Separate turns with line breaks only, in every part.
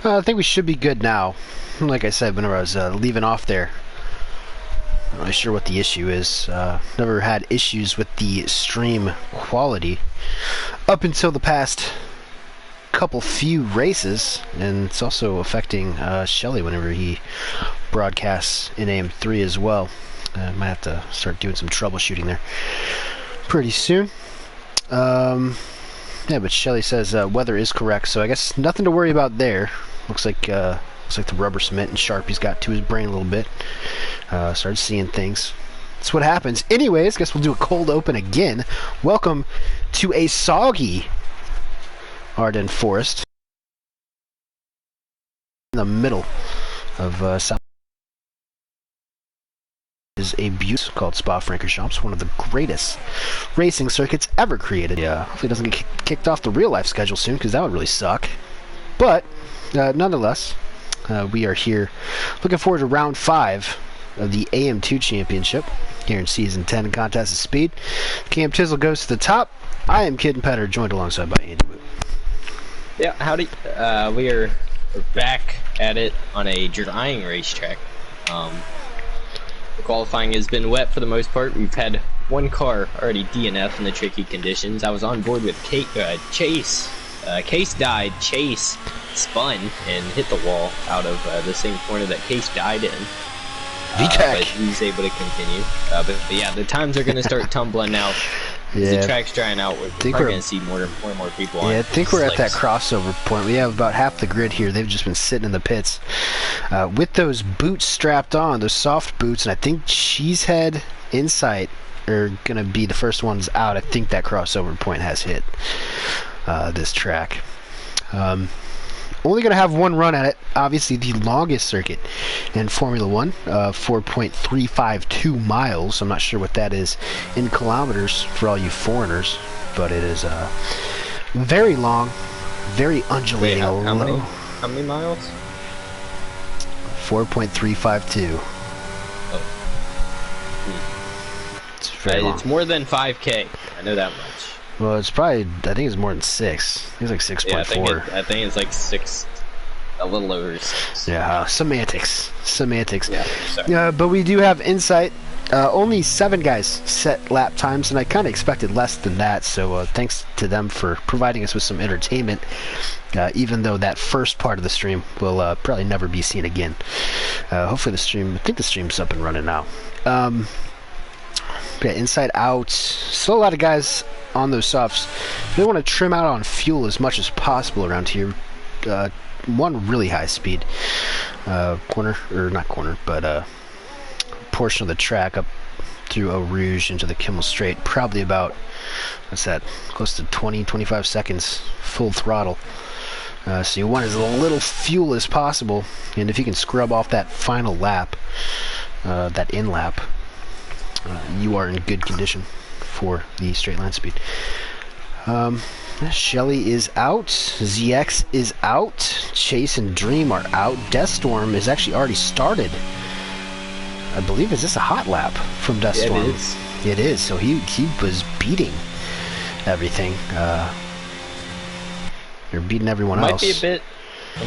I think we should be good now. Like I said, whenever I was leaving off there, I'm not really sure what the issue is. Never had issues with the stream quality up until the past few races, and it's also affecting Shelly whenever he broadcasts in AM3 as well. Might have to start doing some troubleshooting there pretty soon. Yeah, but Shelly says weather is correct, so I guess nothing to worry about there. Looks like the rubber cement and Sharpie's got to his brain a little bit. Started seeing things. That's what happens. Anyways, guess we'll do a cold open again. Welcome to a soggy Ardennes Forest in the middle of South. Is a butte called Spa-Francorchamps, one of the greatest racing circuits ever created. Yeah, hopefully it doesn't get kicked off the real-life schedule soon, because that would really suck. But, nonetheless, we are here looking forward to round 5 of the AM2 Championship here in Season 10 Contest of Speed. Cam Tizzle goes to the top. I am Kid and Petter, joined alongside by Andy Woot.
Yeah, howdy. We're back at it on a drying racetrack. The qualifying has been wet for the most part. We've had one car already DNF in the tricky conditions. I was on board with Chase. Case died. Chase spun and hit the wall out of the same corner that Case died in. But he was able to continue. But yeah, the times are going to start tumbling now. Yeah. The track's drying out. We're probably going to see more and more people on.
Yeah, I think we're at that crossover point. We have about half the grid here. They've just been sitting in the pits with those boots strapped on, those soft boots, and I think Cheesehead, Insight are going to be the first ones out. I think that crossover point has hit this track. Only going to have one run at it. Obviously, the longest circuit in Formula 1, 4.352 miles. I'm not sure what that is in kilometers for all you foreigners, but it is very long, very undulating.
Wait, how many miles?
4.352.
Oh.
It's very long.
It's more than 5K. I know that much.
Well, it's probably, I think it's more than 6. I think it's like 6.4.
Yeah, I think it's like 6, a little over 6.
Yeah, semantics. Yeah,
sorry.
But we do have Insight. Only 7 guys set lap times, and I kind of expected less than that, so thanks to them for providing us with some entertainment, even though that first part of the stream will probably never be seen again. Hopefully I think the stream's up and running now. Yeah, Inside out. Still a lot of guys on those softs. They want to trim out on fuel as much as possible around here. One really high speed portion of the track up through Eau Rouge into the Kimmel Straight. Probably about, what's that, close to 20-25 seconds full throttle. So you want as little fuel as possible, and if you can scrub off that final lap, that in lap, you are in good condition for the straight line speed. Shelly is out. ZX is out. Chase and Dream are out. Deathstorm is actually already started. I believe, is this a hot lap from Deathstorm?
Yeah,
it is. So he was beating everything. You're beating everyone else.
It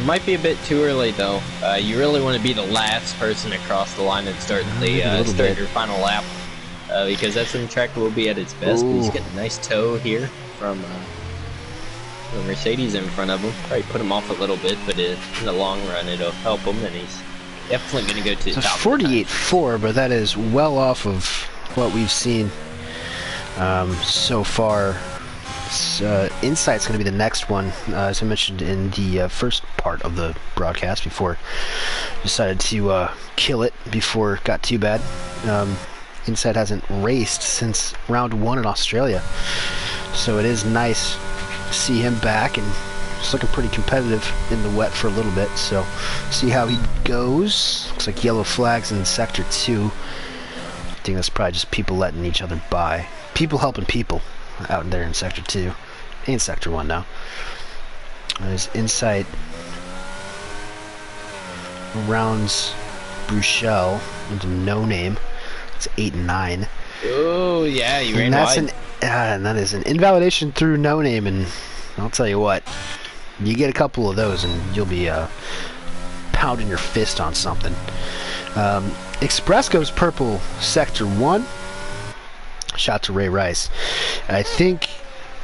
might be a bit too early though. You really want to be the last person across the line and start your final lap. Because that's when the track will be at its best. But he's getting a nice tow here from the Mercedes in front of him. Probably put him off a little bit, but in the long run it'll help him, and he's definitely going to go to the top.
48.4, but that is well off of what we've seen so far. Insight's going to be the next one, as I mentioned in the first part of the broadcast before I decided to kill it before it got too bad. Insight hasn't raced since round 1 in Australia, so it is nice to see him back, and it's looking pretty competitive in the wet for a little bit, so see how he goes. Looks like yellow flags in sector 2. I think that's probably just people letting each other by. People helping people out there in sector 2 and sector 1 now. There's Insight rounds Bruchel into No Name. It's 8 and 9.
Oh yeah, you ran wide.
And that is an invalidation through No Name, and I'll tell you what, You get a couple of those and you'll be pounding your fist on something. Express goes purple sector 1. Shot to Ray Rice. I think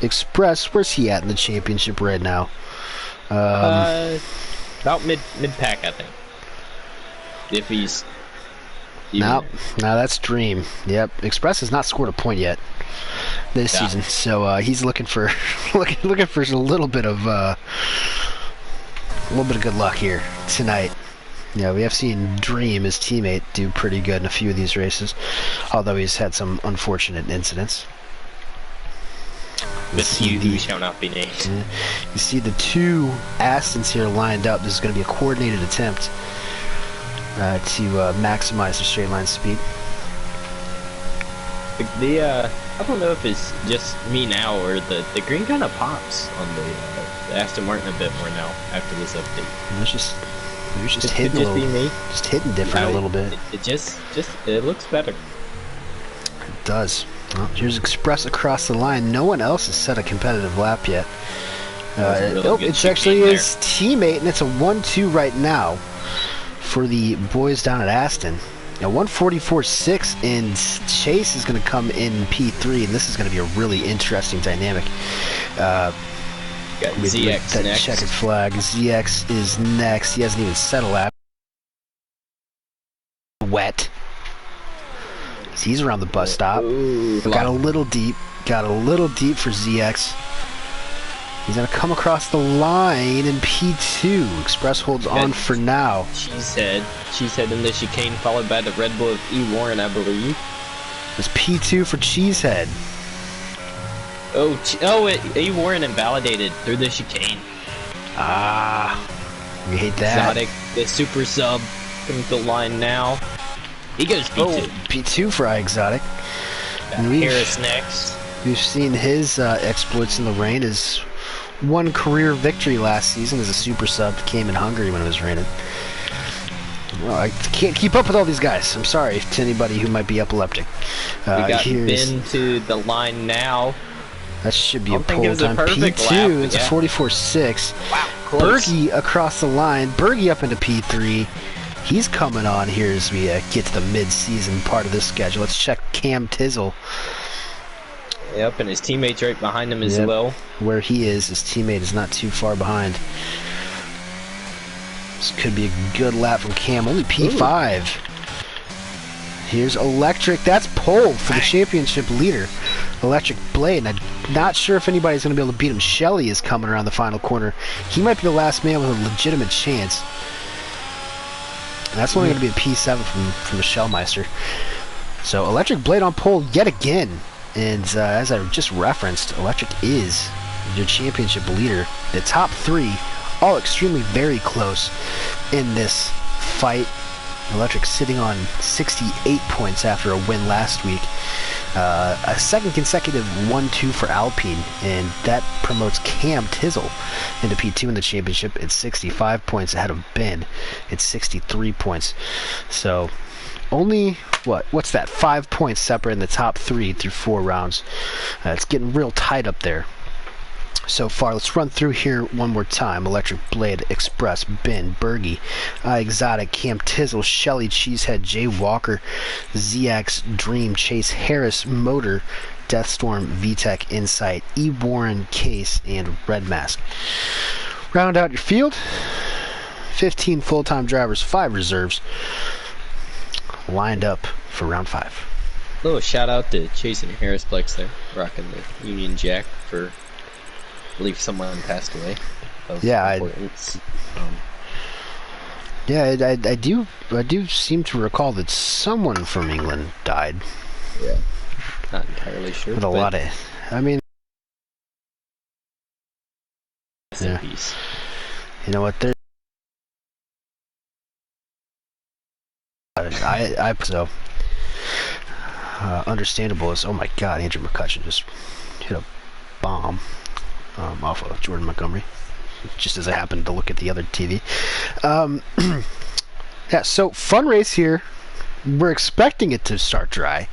Express, where's he at in the championship right now?
About mid pack, I think. If he's
no, that's Dream. Yep, Express has not scored a point yet this season, so he's looking for looking for a little bit of good luck here tonight. Yeah, we have seen Dream, his teammate, do pretty good in a few of these races, although he's had some unfortunate incidents.
But you who shall not be named.
You see the two Astons here lined up. This is going to be a coordinated attempt to maximize the straight line speed.
I don't know if it's just me now or the green kind of pops on the Aston Martin a bit more now after this update.
It's just hitting a little,
be me.
Just hitting different a little bit.
It looks better.
It does. Well, here's Express across the line. No one else has set a competitive lap yet. It's actually his teammate, and it's a 1-2 right now for the boys down at Aston. Now 144.6, and Chase is going to come in P3, and this is going to be a really interesting dynamic.
Got ZX
that
next.
Checkered flag. ZX is next. He hasn't even set a lap. Wet. He's around the bus stop.
Ooh,
got a little deep. Got a little deep for ZX. He's going to come across the line in P2. Express holds on for now.
Cheesehead in the chicane, followed by the Red Bull of E. Warren, I believe.
It's P2 for Cheesehead.
E. Warren invalidated through the chicane.
Ah, we hate that.
Exotic, the super sub, coming to the line now. He goes P2.
P2 for Exotic.
Harris next.
We've seen his exploits in the rain. His one career victory last season as a super sub came in Hungary when it was raining. Well, I can't keep up with all these guys. I'm sorry to anybody who might be epileptic.
We got Ben to the line now.
That should be a pole time. P2, it's a 44.6.
Wow, close.
Bergie across the line. Bergie up into P3. He's coming on here as we get to the mid-season part of this schedule. Let's check Cam Tizzle.
Yep, and his teammate's right behind him as well.
Where he is, his teammate is not too far behind. This could be a good lap from Cam. Only P5. Ooh. Here's Electric. That's pole for the championship leader, Electric Blade. And I'm not sure if anybody's going to be able to beat him. Shelley is coming around the final corner. He might be the last man with a legitimate chance. That's only going to be a P7 from the Shellmeister. So Electric Blade on pole yet again. And as I just referenced, Electric is your championship leader. The top three, all extremely very close in this fight. Electric sitting on 68 points after a win last week. A second consecutive 1-2 for Alpine, and that promotes Cam Tizzle into P2 in the championship at 65 points ahead of Ben at 63 points. So only, what's that, 5 points separating the top three through 4 rounds. It's getting real tight up there so far. Let's run through here one more time. Electric Blade, Express, Ben, Bergie, Exotic, Cam Tizzle, Shelley, Cheesehead, Jay Walker, ZX, Dream, Chase, Harris, Motor, Deathstorm, VTech, Insight, E. Warren, Case, and Red Mask. Round out your field. 15 full-time drivers, 5 reserves lined up for round 5.
Little shout out to Chase and Harris Plex there, rocking the Union Jack for, I believe someone passed away.
I do seem to recall that someone from England died.
Yeah, not entirely sure.
With a lot of, I mean,
in peace.
You know what? There. So understandable is, oh my god, Andrew McCutcheon just hit a bomb off of Jordan Montgomery, just as I happened to look at the other TV. Yeah, so fun race here. We're expecting it to start dry,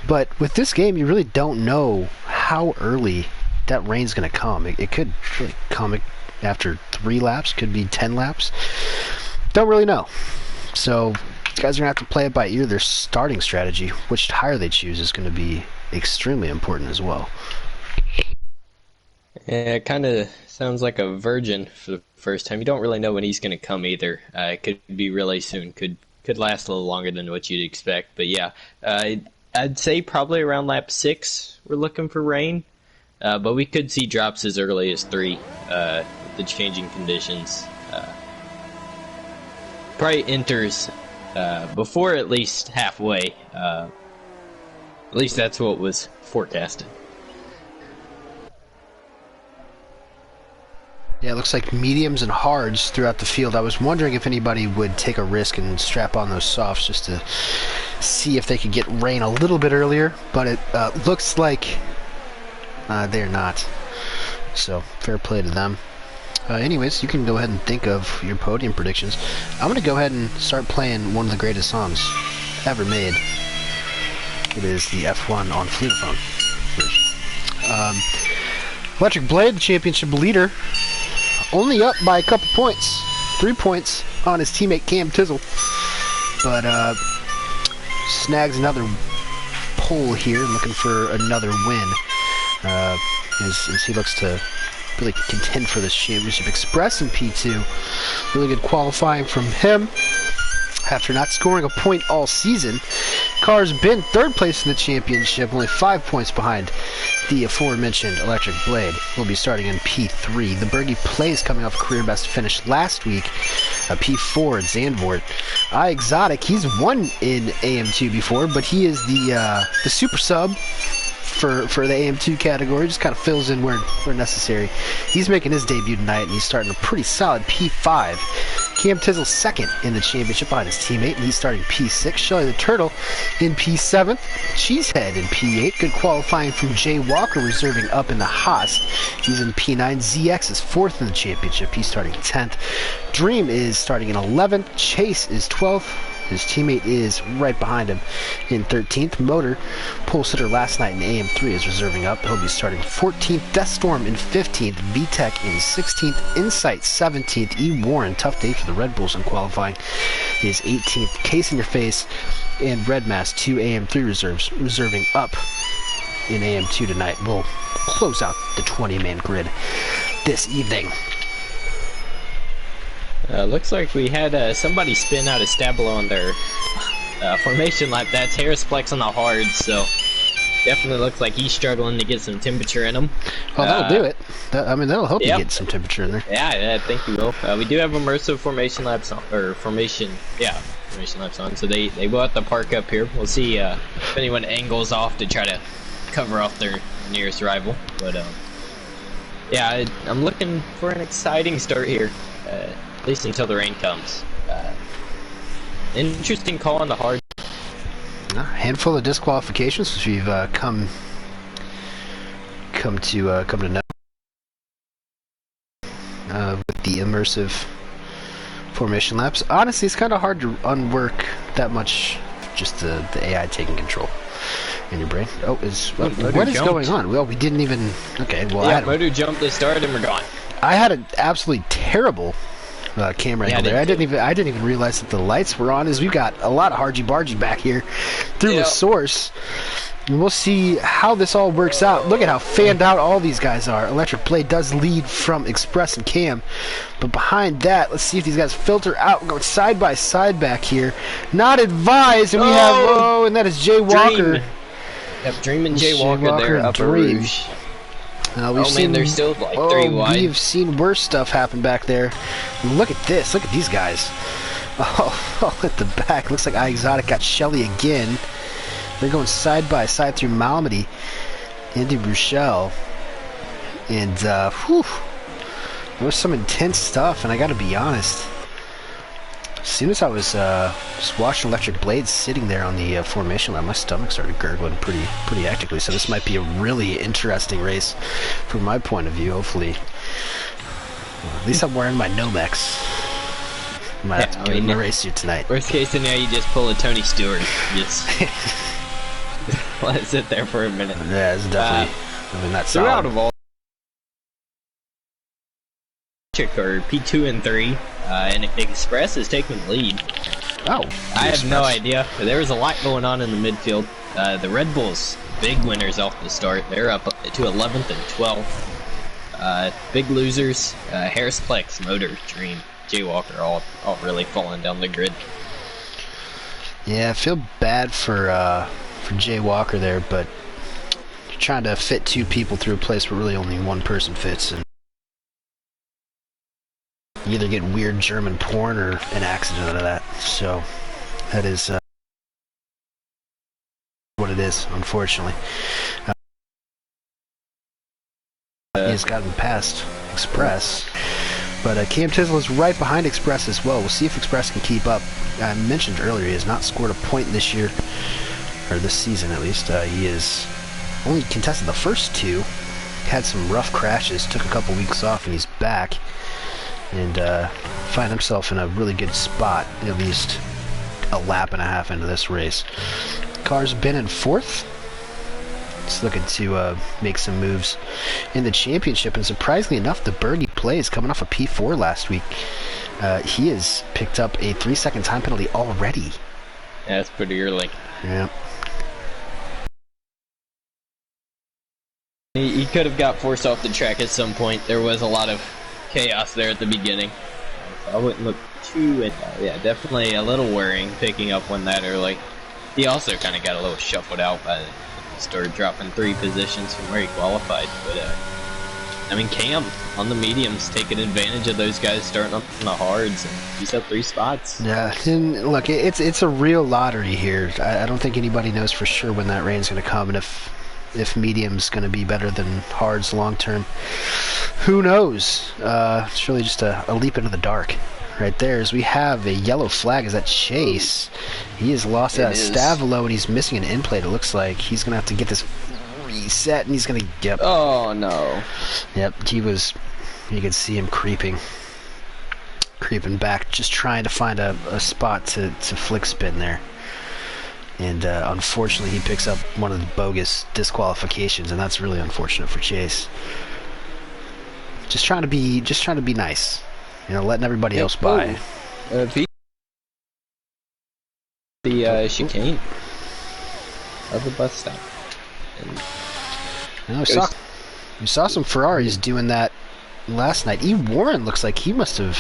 but with this game you really don't know how early that rain's going to come. It could really come after 3 laps, could be 10 laps. Don't really know. So you guys are going to have to play it by ear. Their starting strategy, which tire they choose, is going to be extremely important as well.
Yeah, it kind of sounds like a virgin for the first time. You don't really know when he's going to come either. It could be really soon. Could last a little longer than what you'd expect. But yeah, I'd say probably around lap 6 we're looking for rain. But we could see drops as early as 3 with the changing conditions. Probably enters before at least halfway. At least that's what was forecasted.
Yeah, it looks like mediums and hards throughout the field. I was wondering if anybody would take a risk and strap on those softs just to see if they could get rain a little bit earlier, but it looks like they're not. So, fair play to them. Anyways, you can go ahead and think of your podium predictions. I'm going to go ahead and start playing one of the greatest songs ever made. It is the F1 on Flutophone version. Electric Blade, the championship leader, only up by a couple points. 3 points on his teammate Cam Tizzle. But snags another pole here, looking for another win. As he looks to really contend for this championship. Express in P2. Really good qualifying from him. After not scoring a point all season, car's been 3rd place in the championship, only 5 points behind the aforementioned Electric Blade. Will be starting in P3. The Bergie Plays coming off a career best finish last week, P4 at Zandvoort. Exotic, he's won in AM2 before, but he is the super sub for the AM2 category, just kind of fills in where necessary. He's making his debut tonight, and he's starting a pretty solid P5. Cam Tizzle 2nd in the championship behind his teammate, and he's starting P6. Shelly the Turtle in P7. Cheesehead in P8. Good qualifying from Jay Walker, reserving up in the Haas. He's in P9. ZX is 4th in the championship. He's starting 10th. Dream is starting in 11th. Chase is 12th. His teammate is right behind him in 13th. Motor, pole sitter last night in AM3, is reserving up. He'll be starting 14th. Deathstorm in 15th. VTech in 16th. Insight 17th. E. Warren, tough day for the Red Bulls in qualifying, is 18th. Case in Your Face and Red Mass, 2 AM3 reserves, reserving up in AM2 tonight. We'll close out the 20-man grid this evening.
Looks like we had somebody spin out a Stabilo on their formation lap. That's Harrisplex on the hard, so definitely looks like he's struggling to get some temperature in him.
Well, that'll do it. That'll help you get some temperature in there.
Yeah, I think you will. We do have immersive formation laps on, formation laps on, so they will have to park up here. We'll see if anyone angles off to try to cover off their nearest rival. But yeah, I'm looking for an exciting start here. At least until the rain comes. Interesting call on the hard.
A handful of disqualifications, which we've come to know with the immersive formation laps. Honestly, it's kind of hard to unwork that much. Just the AI taking control in your brain. Oh, what is going on? Well, we didn't even. Okay, well,
yeah, Modu jumped the start and we're gone.
I had an absolutely terrible camera angle there. I didn't even realize that the lights were on, as we've got a lot of hargy-bargy back here through the source. And we'll see how this all works out. Look at how fanned out all these guys are. Electric Blade does lead from Express and Cam, but behind that, let's see if these guys filter out. We're going side by side back here. Not advised, and we have and that is Jay Walker.
Yep, Dream and Jay Walker there, Upper Rouge.
We've seen,
they're still like 3 wide.
We've seen worse stuff happen back there. Look at this. Look at these guys. Oh, at the back. Looks like Exotic got Shelly again. They're going side by side through Malmedy into Bruchelle. And, there was some intense stuff, and I gotta be honest. As soon as I was just watching Electric Blades sitting there on the formation line, my stomach started gurgling pretty actively. So this might be a really interesting race from my point of view. Hopefully, at least I'm wearing my Nomex. Might have to get in the race suit tonight.
Worst case scenario, you just pull a Tony Stewart. Just let it sit there for a minute.
Yeah, it's definitely not solid.
Throughout of all or P2 and 3, and Express is taking the lead.
Oh,
I have no idea. There was a lot going on in the midfield. The Red Bulls, big winners off the start. They're up to 11th and 12th. Big losers, Harrisplex, Motor, Dream, Jaywalker, all really falling down the grid.
Yeah, I feel bad for Jay Walker there, but you're trying to fit two people through a place where really only one person fits, and you either get weird German porn or an accident out of that. So that is what it is, unfortunately. He's gotten past Express, but Cam Tizzle is right behind Express as well. We'll see if Express can keep up. I mentioned earlier he has not scored a point this year, or this season at least. He has only contested the first two, had some rough crashes, took a couple weeks off, and he's back, and find himself in a really good spot, at least a lap and a half into this race. Car's been in fourth. It's looking to make some moves in the championship, and surprisingly enough, the Bergie plays coming off a P4 last week. He has picked up a 3-second time penalty already.
Yeah, that's pretty early.
Yeah.
He could have got forced off the track at some point. There was a lot of chaos there at the beginning. I wouldn't look too... yeah, definitely a little worrying picking up one that early. He also kind of got a little shuffled out by the started dropping 3 positions from where he qualified. But, I mean, Cam on the mediums taking advantage of those guys starting up on the hards, and he's up 3 spots.
Yeah, and look, it's a real lottery here. I don't think anybody knows for sure when that rain's going to come, and if medium's going to be better than hards long term. Who knows? It's really just a leap into the dark. Right there, as we have a yellow flag, is that Chase. He has lost that Stavolo, and he's missing an end plate. It looks like he's going to have to get this reset, and he's going to get...
Oh, no.
Yep, he was... You could see him creeping back, just trying to find a spot to flick spin there. And unfortunately, he picks up one of the bogus disqualifications, and that's really unfortunate for Chase. Just trying to be nice. You know, letting everybody else by.
The chicane of the bus stop.
We saw some Ferraris doing that last night. E. Warren looks like he must have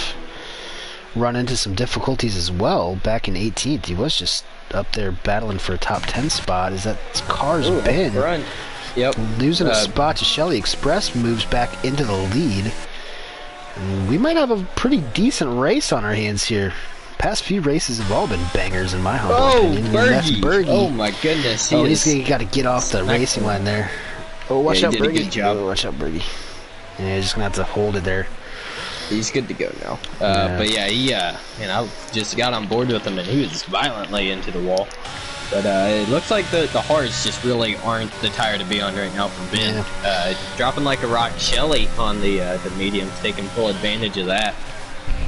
run into some difficulties as well back in 18th. He was just up there battling for a top 10 spot. Is that car's been?
Yep.
Losing a spot to Shelly. Express moves back into the lead. We might have a pretty decent race on our hands here. Past few races have all been bangers in my humble opinion. That's Bergie.
Oh my goodness.
He's got to get off the racing line there. Oh, watch out, Bergie.
Good job.
Oh, watch out, Bergie. Yeah, he's just going to have to hold it there.
He's good to go now. But yeah, he, I just got on board with him, and he was violently into the wall. But it looks like the hards just really aren't the tire to be on right now for Ben. Yeah. Dropping like a rock. Shelly on the mediums, taking full advantage of that.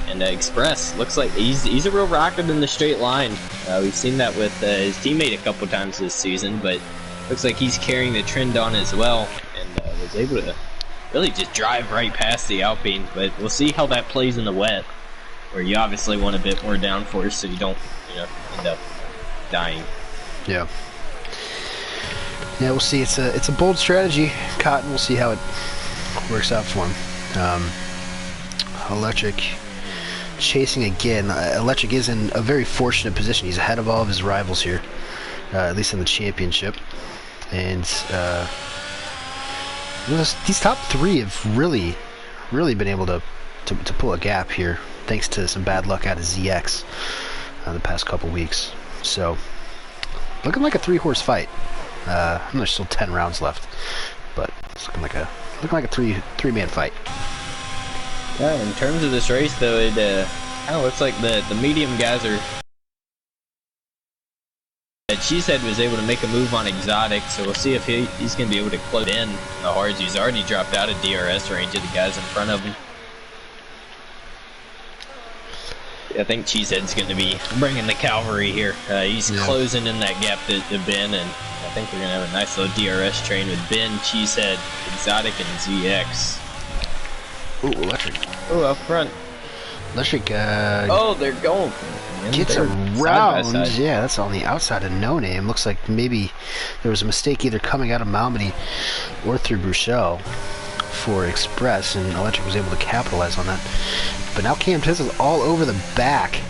And Express looks like he's a real rocket in the straight line. We've seen that with his teammate a couple times this season, but looks like he's carrying the trend on as well, and was able to really just drive right past the Alpine. But we'll see how that plays in the wet, where you obviously want a bit more downforce so you don't end up dying.
Yeah. Yeah, we'll see. It's a bold strategy, Cotton. We'll see how it works out for him. Electric chasing again. Electric is in a very fortunate position. He's ahead of all of his rivals here, at least in the championship. And these top 3 have really been able to pull a gap here, thanks to some bad luck out of ZX the past couple weeks. So, looking like a 3-horse fight. There's still 10 rounds left, but it's looking like a 3-man fight.
Yeah, in terms of this race, though, it kind of looks like the medium guys are... Cheesehead was able to make a move on Exotic, so we'll see if he's going to be able to close in the hards. He's already dropped out of DRS range of the guys in front of him. I think Cheesehead's going to be bringing the cavalry here. He's closing in that gap to Ben, and I think we're going to have a nice little DRS train with Ben, Cheesehead, Exotic, and ZX.
Ooh, Electric.
Oh, up front.
Electric,
Oh, they're going. Man,
gets
they're
around.
side by side.
Yeah, that's on the outside of No Name. Looks like maybe there was a mistake either coming out of Malmedy or through Bruchel for Express, and Electric was able to capitalize on that. But now Cam Tiz is all over the back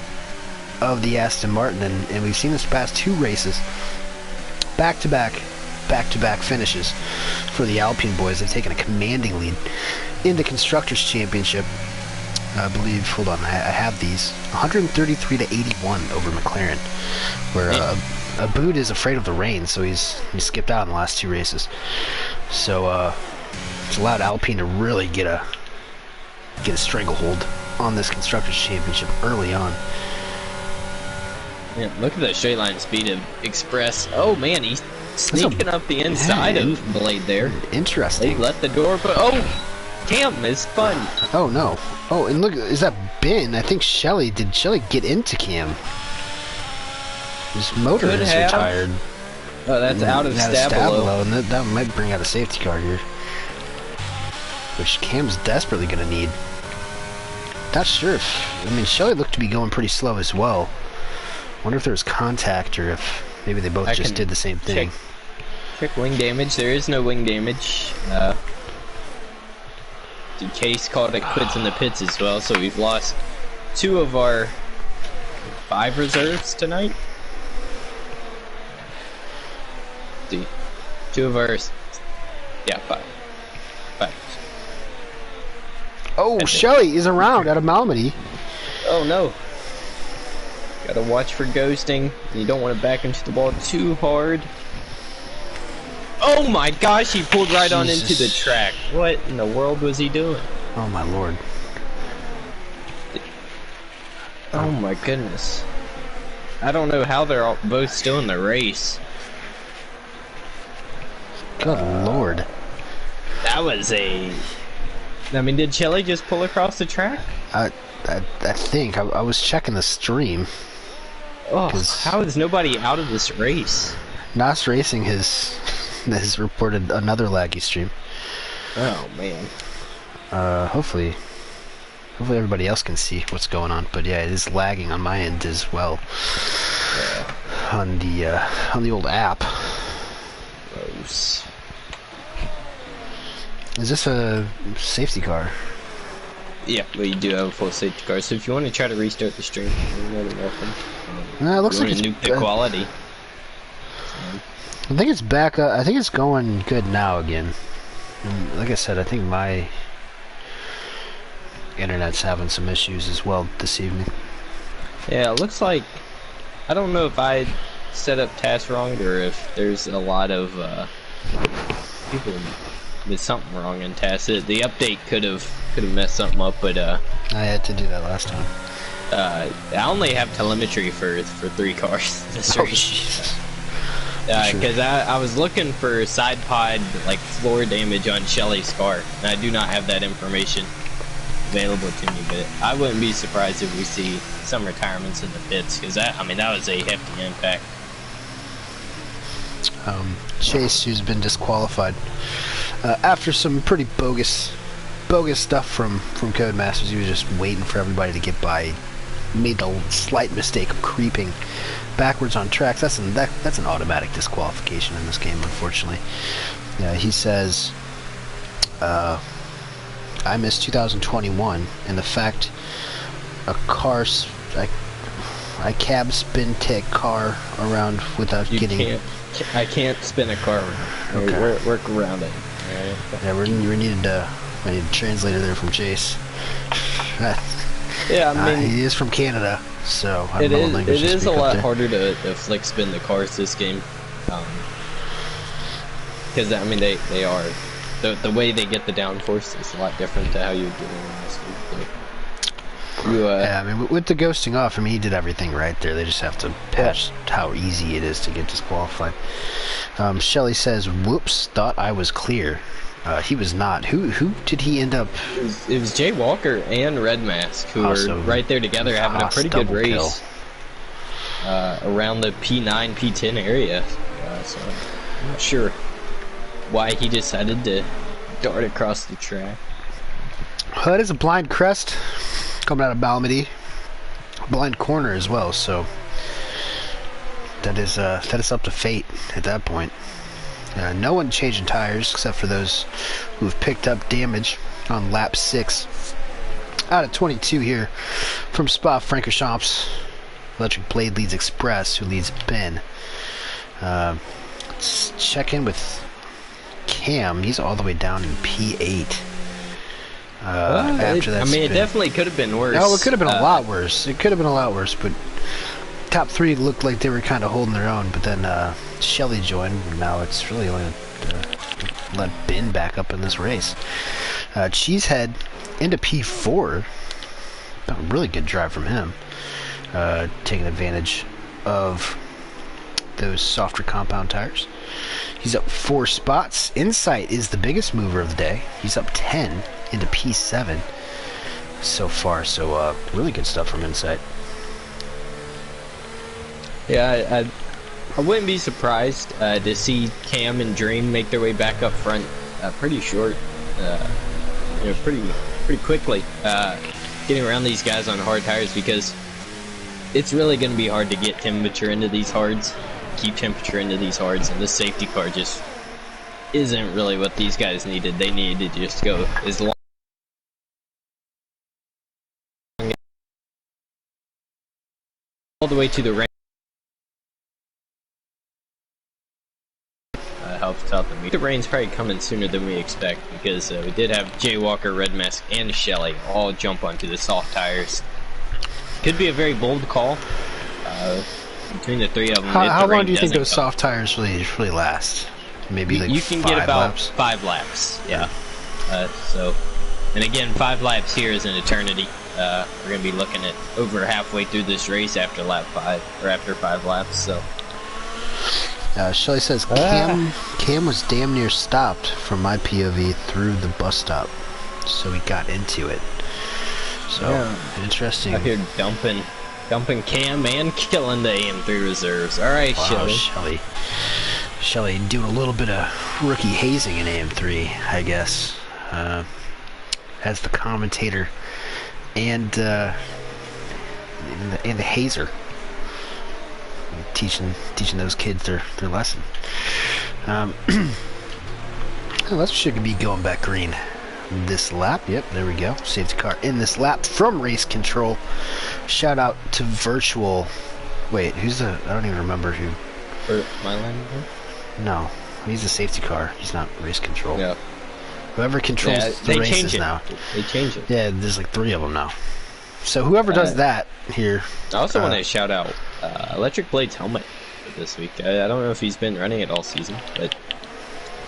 of the Aston Martin, and we've seen this past 2 races. Back-to-back finishes for the Alpine boys. They've taken a commanding lead in the Constructors' Championship. I believe, hold on, I have these. 133 to 81 over McLaren, where Aboud is afraid of the rain, so he skipped out in the last 2 races. So it's allowed Alpine to really get a stranglehold on this Constructors' Championship early on.
Yeah, look at the straight line speed of Express. Oh man, he's sneaking up the inside of Blade there.
Interesting.
They let the door, but Cam is fun.
Oh no. Oh, and look, is that Ben? I think did Shelly get into Cam? His motor is retired.
Oh, that's out of Stabilo.
And that might bring out a safety car here, which Cam's desperately going to need. Not sure if... I mean, Shelly looked to be going pretty slow as well. Wonder if there was contact or if maybe they both just did the same thing.
Check wing damage. There is no wing damage. The Case called it quits in the pits as well, so we've lost 2 of our 5 reserves tonight. See, 2 of ours. Yeah, 5.
Oh, Shelly is around out of Malmedy.
Oh no. Gotta watch for ghosting. You don't want to back into the ball too hard. Oh my gosh, he pulled right on into the track. What in the world was he doing?
Oh my lord.
Oh my goodness. I don't know how they're both still in the race.
Good lord.
That was a... I mean, did Shelly just pull across the track?
I think. I was checking the stream.
Oh, how is nobody out of this race?
Nas Racing has reported another laggy stream.
Oh man.
Hopefully everybody else can see what's going on. But yeah, it is lagging on my end as well.
Yeah.
On the old app.
Gross.
Is this a safety car?
Yeah, well, you do have a full safety car. So if you want to try to restart the stream, you're more than welcome.
It looks like
it's nuke the quality.
I think it's back. I think it's going good now again. And like I said, I think my internet's having some issues as well this evening.
Yeah, it looks like, I don't know if I set up tasks wrong or if there's a lot of people with something wrong in tasks. The update could have messed something up, but
I had to do that last time.
I only have telemetry for 3 cars this race. Because I was looking for side pod, like floor damage on Shelly's car, and I do not have that information available to me, but I wouldn't be surprised if we see some retirements in the pits, because that was a hefty impact.
Chase, who's been disqualified after some pretty bogus stuff from Codemasters. He was just waiting for everybody to get by. Made the slight mistake of creeping backwards on tracks. That's an automatic disqualification in this game, unfortunately. He says, I missed 2021, and the fact I cab spin take car around without getting...
I can't spin a car around. Okay. Work around it. Right.
Yeah, we need a translator there from Chase.
Yeah, I mean,
he is from Canada, so I don't know what language
it
to
is
speak
a lot
there.
harder to flick spin the cars this game, because I mean they are the way they get the downforce is a lot different to how you do it in this game.
Yeah, I mean, with the ghosting off, I mean, he did everything right there. They just have to patch how easy it is to get disqualified. Shelly says, "Whoops, thought I was clear." He was not. Who did he end up?
It was Jay Walker and Red Mask who were right there together, having a pretty good race around the P9, P10 area. So I'm not sure why he decided to dart across the track.
Hud is a blind crest coming out of Balmedy. Blind corner as well, so that is up to fate at that point. No one changing tires except for those who have picked up damage on lap 6. Out of 22 here from Spa Francorchamps. Electric Blade leads Express, who leads Ben. Let's check in with Cam. He's all the way down in P8. After that,
I mean, it definitely could have been worse.
No, it could have been a lot worse. It could have been a lot worse, but top 3 looked like they were kind of holding their own. But then Shelly joined. And now it's really only let Ben back up in this race. Cheesehead into P4. A really good drive from him. Taking advantage of those softer compound tires. He's up 4 spots. Insight is the biggest mover of the day. He's up 10 into P7 so far. So really good stuff from Insight.
Yeah, I wouldn't be surprised to see Cam and Dream make their way back up front pretty short, pretty quickly, getting around these guys on hard tires, because it's really going to be hard to get temperature into these hards, keep temperature into these hards, and this safety car just isn't really what these guys needed. They needed to just go as long all the way to the range. Helps out the meet. The rain's probably coming sooner than we expect, because we did have Jaywalker, Red Mask, and Shelly all jump onto the soft tires. Could be a very bold call between the 3 of them.
How long do you think those soft tires really last? Maybe like
you can
5
get about
laps?
5 laps. Yeah. So, and again, 5 laps here is an eternity. We're gonna be looking at over halfway through this race after lap 5 or after 5 laps. So.
Shelly says Cam was damn near stopped from my POV through the bus stop, so he got into it. So yeah. Interesting.
Out here dumping Cam and killing the AM3 reserves. All right,
wow, Shelly doing a little bit of rookie hazing in AM3, I guess, as the commentator and the hazer. Teaching those kids their lesson. Well, that should be going back green this lap. Yep, there we go. Safety car in this lap from race control. Shout out to Virtual. Wait, who's the? I don't even remember who.
My line?
No, he's the safety car. He's not race control.
Yeah.
Whoever controls the races now.
They change it.
Yeah, there's like 3 of them now. So whoever does that here.
I also want to shout out Electric Blade's helmet this week. I don't know if he's been running it all season, but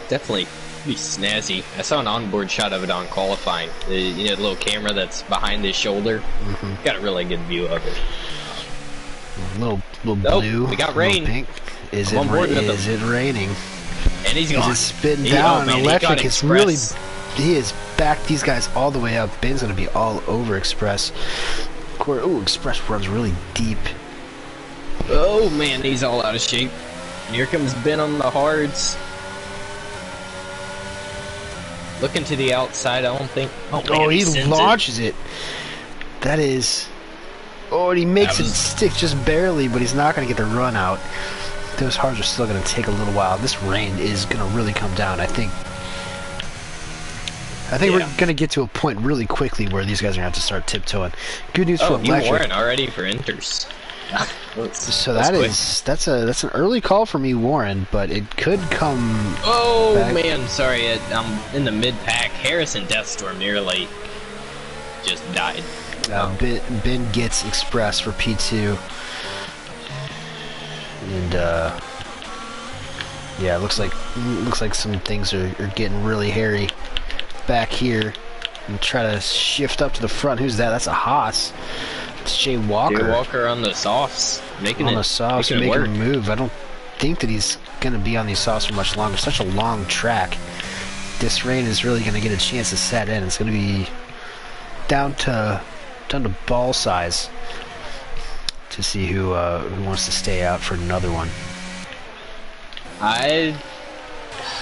definitely pretty snazzy. I saw an onboard shot of it on qualifying. The little camera that's behind his shoulder. Got a really good view of it.
Little blue.
We got rain.
Pink. Is it raining?
And he's gone.
Is it spitting down? Electric is really. He has backed these guys all the way up. Ben's going to be all over Express. Ooh, Express runs really deep.
Oh man, he's all out of shape. And here comes Ben on the hards. Looking to the outside, I don't think. Oh, man,
he launches it. That is. Oh, and he makes it stick just barely, but he's not going to get the run out. Those hards are still going to take a little while. This rain is going to really come down, I think. We're going to get to a point really quickly where these guys are going to have to start tiptoeing. Good news for Electric.
You weren't already for Inters.
So that's an early call for me, Warren, but it could come.
Oh
back.
Man, sorry, I'm in the mid pack. Harrison Deathstorm nearly just died.
Ben gets Express for P2, and yeah, it looks like some things are getting really hairy back here. And try to shift up to the front. Who's that? That's a Haas. It's Jaywalker.
Jaywalker on the softs, making
a move. I don't think that he's going to be on these softs for much longer. Such a long track. This rain is really going to get a chance to set in. It's going to be down to ball size to see who wants to stay out for another one.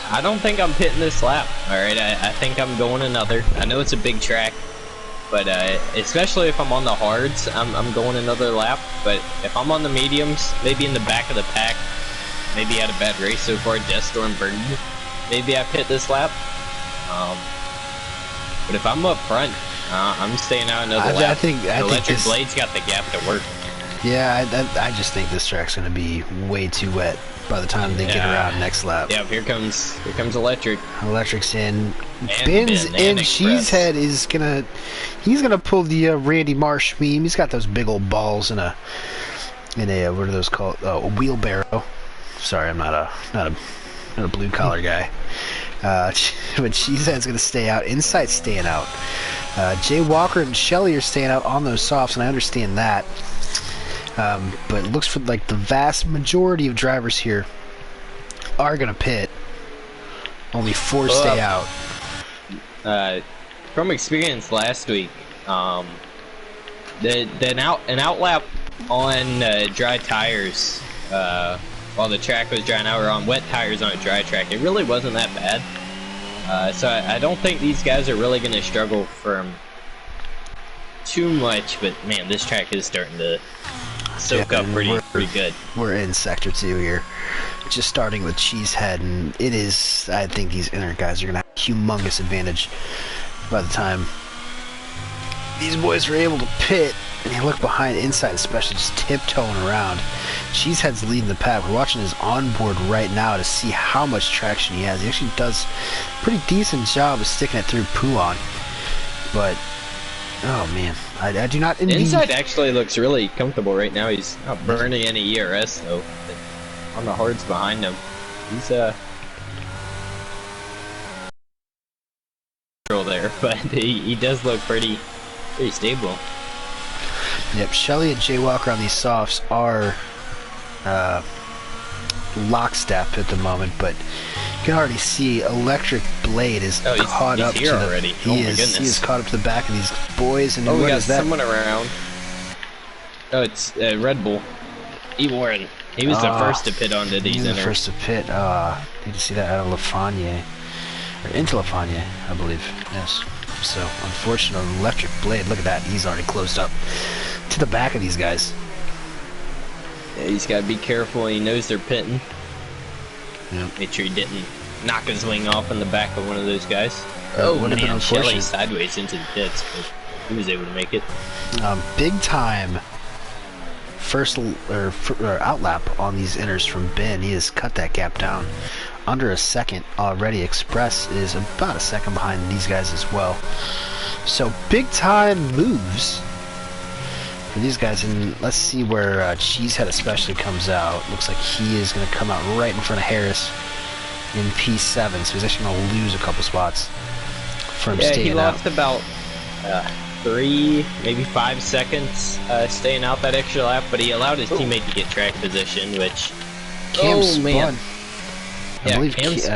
I don't think I'm pitting this lap. All right, I think I'm going another. I know it's a big track, But especially if I'm on the hards, I'm going another lap. But if I'm on the mediums, maybe in the back of the pack, maybe had a bad race so far, Deathstorm Birdie, maybe I pit this lap. But if I'm up front, I'm staying out another lap.
I think
Electric Blade's got the gap to work.
Yeah, I just think this track's going to be way too wet by the time they get around next lap.
Yeah, here comes Electric.
Electric's in.
And
Ben's
Ben
in.
and Express.
Cheesehead is he's gonna pull the Randy Marsh meme. He's got those big old balls in a what are those called? Oh, a wheelbarrow. Sorry, I'm not a blue collar guy. But Cheesehead's gonna stay out. Insight's staying out. Jay Walker and Shelly are staying out on those softs, and I understand that. But it looks for like the vast majority of drivers here are gonna pit. Only 4 stay out.
From experience last week, an out lap on dry tires while the track was dry, now we're on wet tires on a dry track. It really wasn't that bad. So I don't think these guys are really going to struggle from too much. But man, this track is starting to soak up pretty good. We're
in sector 2 here, just starting with Cheesehead, and it is. I think these inner guys are gonna have a humongous advantage by the time these boys are able to pit. And you look behind, Insight especially, just tiptoeing around. Cheesehead's leading the pack. We're watching his onboard right now to see how much traction he has. He actually does a pretty decent job of sticking it through Pouon, but oh man, I do not.
Inside actually looks really comfortable right now. He's not burning any ERS though. On the hards behind him, he's there, but he does look pretty stable.
Yep, Shelly and Jay Walker on these softs are lockstep at the moment, but you can already see Electric Blade is caught up to the
already.
He is caught up to the back of these boys, and
we
what
got
is that?
someone around. Oh, it's Red Bull. E. Warren. He was the first to pit onto these.
He was the first to pit. Need to see that out of Lafreniere, or into Lafreniere, I believe. Yes. So unfortunately, Electric Blade. Look at that. He's already closed up to the back of these guys.
Yeah, he's got to be careful. He knows they're pitting.
Yep.
Make sure he didn't knock his wing off in the back of one of those guys.
Would have been unfortunate.
Shelly sideways into the pits, but he was able to make it.
Big time first or out lap on these inners from Ben. He has cut that gap down under a second already. Express is about a second behind these guys as well. So big time moves for these guys, and let's see where Cheesehead especially comes out. Looks like he is going to come out right in front of Harris in P7, so he's actually going to lose a couple spots from staying out. Yeah, he
lost about 3, maybe 5 seconds staying out that extra lap, but he allowed his teammate to get track position, which...
Cam spun.
Man.
I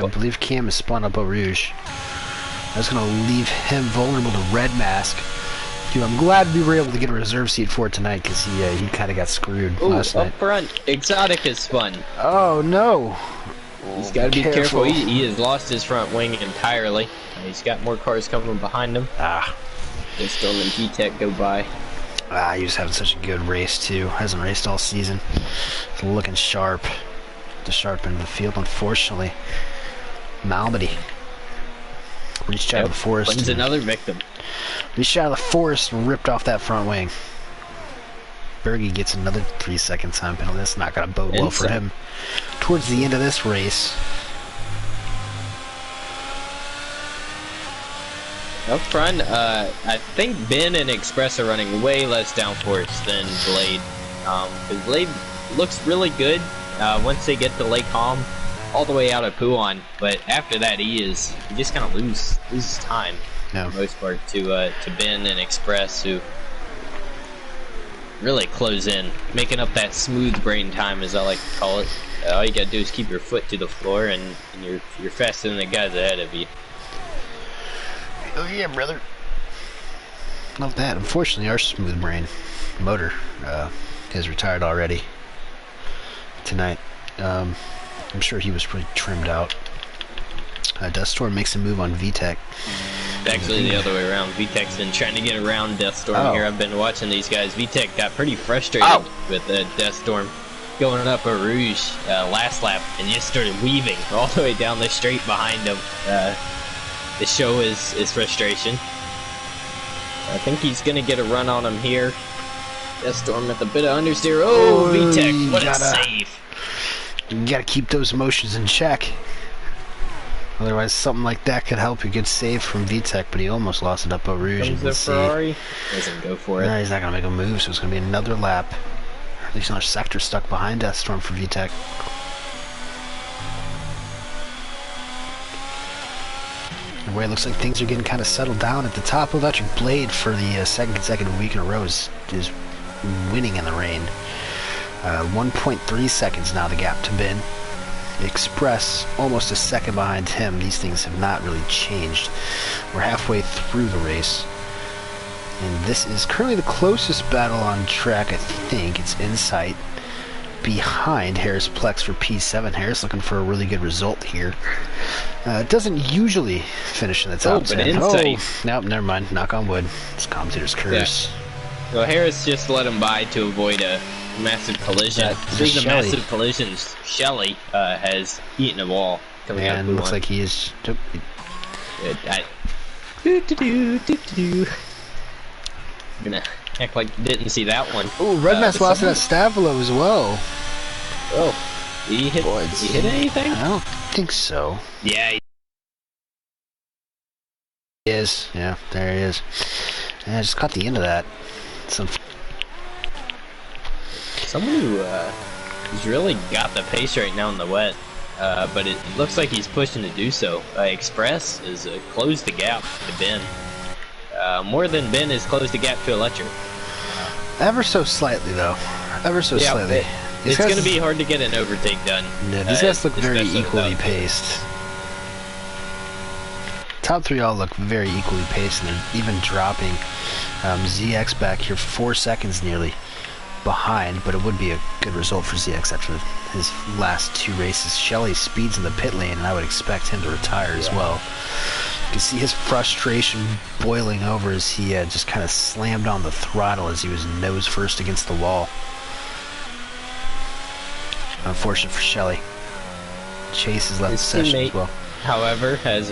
believe Cam is spun up Eau Rouge. That's going to leave him vulnerable to Red Mask. Dude, I'm glad we were able to get a reserve seat for it tonight, because he kind of got screwed last night.
Up front, Exotic is spun.
Oh no!
He's got to be careful. He has lost his front wing entirely. He's got more cars coming behind him. Just on the G-Tech go by.
He was having such a good race too. Hasn't raced all season. He's looking sharp. The sharp end of the field, unfortunately. Malmedy reached out of the forest.
He's another victim.
Reached out of the forest and ripped off that front wing. Berge gets another 3-second time penalty. That's not going to bode well for him towards the end of this race.
Up front, I think Ben and Express are running way less downforce than Blade. Because Blade looks really good once they get to Lake Calm, all the way out of Pouon. But after that, he just kind of loses time for the most part to Ben and Express, who really close in, making up that smooth brain time, as I like to call it. All you gotta do is keep your foot to the floor, and you're faster than the guys ahead of you.
Oh yeah, brother. Love that. Unfortunately, our smooth brain motor is retired already tonight. I'm sure he was pretty trimmed out. Duststorm makes a move on VTech.
Actually, the other way around. VTech's been trying to get around Deathstorm here. I've been watching these guys. VTech got pretty frustrated with Deathstorm going up a Rouge last lap and just started weaving all the way down the straight behind him. To show his frustration. I think he's going to get a run on him here. Deathstorm with a bit of understeer. Oh, VTech, what a save.
You gotta keep those emotions in check. Otherwise, something like that could help. A good save from VTech, but he almost lost it up at Rouge.
Comes the Ferrari. Doesn't go for it.
No, he's not gonna make a move, so it's gonna be another lap. At least another sector stuck behind Deathstorm for VTech. The way it looks like things are getting kind of settled down at the top. Electric Blade for the second consecutive week in a row is winning in the rain. 1.3 seconds now the gap to Bin. Express almost a second behind him. These things have not really changed. We're halfway through the race. And this is currently the closest battle on track, I think. It's Insight behind Harris Plex for P7. Harris looking for a really good result here. Doesn't usually finish in the top 10.
Insight.
Oh, nope, never mind. Knock on wood. It's commentator's curse.
Yeah. Well, Harris just let him by to avoid a massive collision. Speaking of massive collisions, Shelly has eaten a wall coming out of the
looks like he is.
I'm gonna act like you didn't see that one.
Oh, Red Mask lost it at Stavilo as well.
Oh, he hit anything?
I don't think so.
Yeah,
he is. Yeah, there he is. And I just caught the end of that.
Someone who's really got the pace right now in the wet, but it looks like he's pushing to do so. Express has closed the gap to Ben. More than Ben has closed the gap to Electric.
Ever so slightly, though. Ever so slightly.
It's going to be hard to get an overtake done.
Yeah, these guys look very equally paced. Top three all look very equally paced, and they're even dropping ZX back here 4 seconds nearly behind, but it would be a good result for ZX after his last two races. Shelly speeds in the pit lane, and I would expect him to retire as well. You can see his frustration boiling over as he just kind of slammed on the throttle as he was nose first against the wall. Unfortunate for Shelly. Chase has left the session as well.
However, has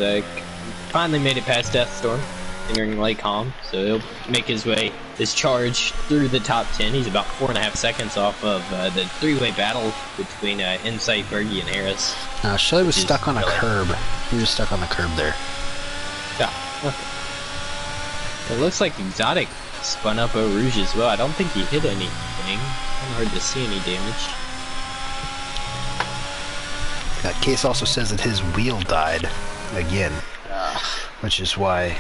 finally made it past Deathstorm, entering Lake Calm, so he'll make his charge through the top 10. He's about 4.5 seconds off of the three-way battle between Insight, Bergie, and Harris.
Shelly was stuck on a curb. He was stuck on the curb there.
Yeah, okay. It looks like Exotic spun up Eau Rouge as well. I don't think he hit anything. Hard to see any damage.
Case also says that his wheel died again, which is why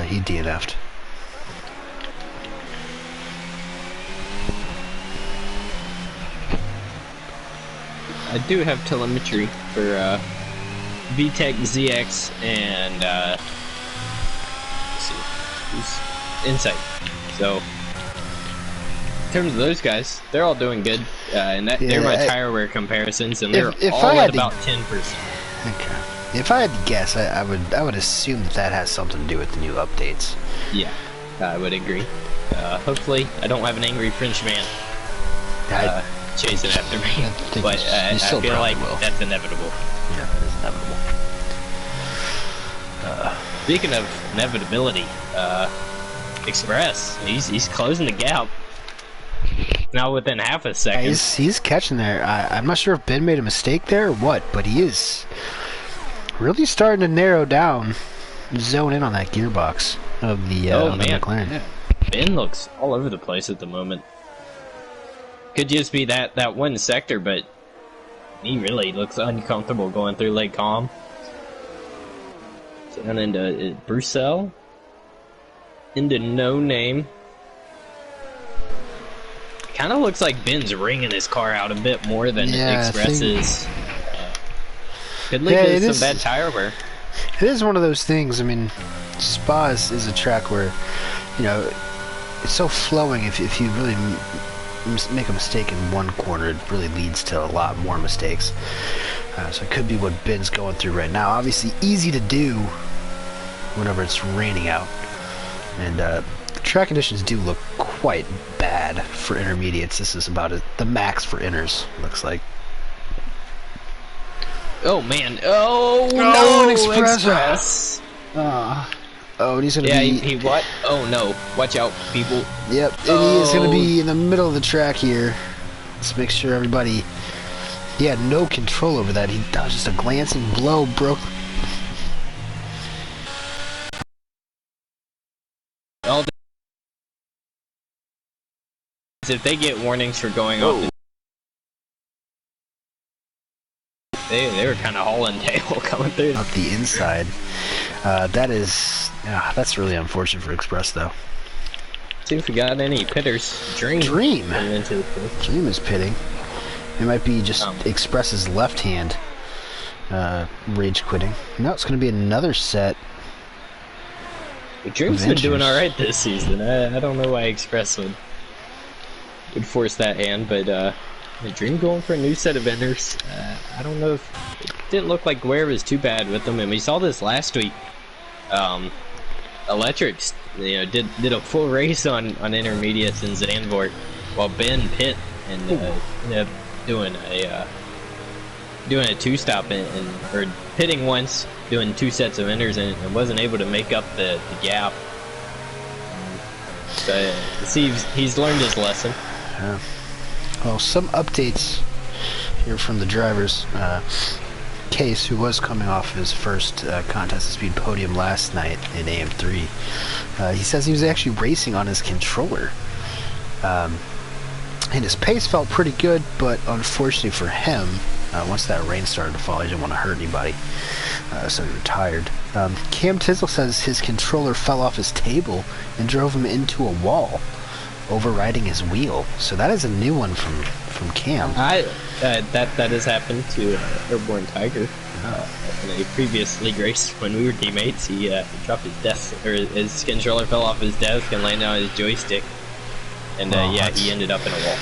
he DNF'd.
I do have telemetry for VTech, ZX, and let's see, who's Insight. So in terms of those guys, they're all doing good, and they're my tire wear comparisons, and they're all at about 10%.
Okay. If I had to guess, I would assume that has something to do with the new updates.
Yeah, I would agree. Hopefully, I don't have an angry French man chasing after me, but I feel like that's inevitable.
Yeah, it is inevitable.
Speaking of inevitability, Express, he's closing the gap. Now within half a second.
He's catching there. I'm not sure if Ben made a mistake there or what, but he is really starting to narrow down, zone in on that gearbox of the McLaren.
Yeah. Ben looks all over the place at the moment. Could just be that one sector, but he really looks uncomfortable going through Lake Calm. Down into Bruxelles. Into No Name. Kind of looks like Ben's ringing his car out a bit more than Express is. Could lead to some bad tire wear.
It is one of those things. I mean, Spa is a track where, you know, it's so flowing. If you really make a mistake in one corner, it really leads to a lot more mistakes. So it could be what Ben's going through right now. Obviously easy to do whenever it's raining out. And the track conditions do look quite bad for intermediates. This is about the max for inners, looks like.
Oh man! Oh
no,
no!
Express. Oh, and he's gonna be.
He what? Oh no! Watch out, people!
Yep, and he is gonna be in the middle of the track here. Let's make sure everybody. He had no control over that. He dodged just a glancing blow, broke.
All if they get warnings for going off, they were kind of hauling tail coming through.
Up the inside. That's really unfortunate for Express though.
See if we got any pitters. Dream
Dream is pitting. It might be just Express's left hand rage quitting. No, it's going to be another set.
Dream's been doing all right this season. I don't know why Express would force that hand, but the Dream going for a new set of enders. I don't know if it didn't look like Guerre was too bad with them, and we saw this last week. Electrics, did a full race on intermediates in Zandvoort, while Ben pit and ended up doing a two-stop or pitting once, doing 2 sets of enders, and wasn't able to make up the gap. So see, he's learned his lesson.
Yeah. Well, some updates here from the drivers. Case, who was coming off his first contest of speed podium last night in AM3, he says he was actually racing on his controller. And his pace felt pretty good, but unfortunately for him, once that rain started to fall, he didn't want to hurt anybody, so he retired. Cam Tizzle says his controller fell off his table and drove him into a wall, overriding his wheel. So that is a new one from Cam.
That has happened to Airborne Tiger in a previous league race when we were teammates. He dropped his desk, or his controller fell off his desk and landed on his joystick. And he ended up in a wall.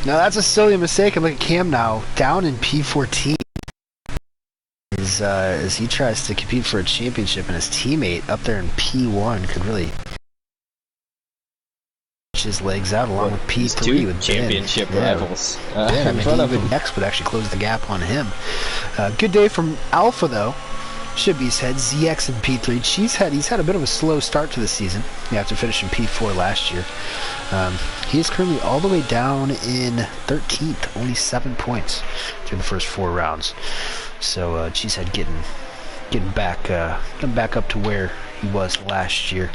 Now that's a silly mistake. And look at Cam now, down in P14 as he tries to compete for a championship, and his teammate up there in P1 could really push his legs out along with P3 with
championship rivals.
I mean, even next would actually close the gap on him. Good day from Alpha though. Should be said. ZX and P3. He's had a bit of a slow start to the season after finishing P4 last year. He is currently all the way down in 13th, only 7 points through the first 4 rounds. So Cheesehead getting back up to where he was last year.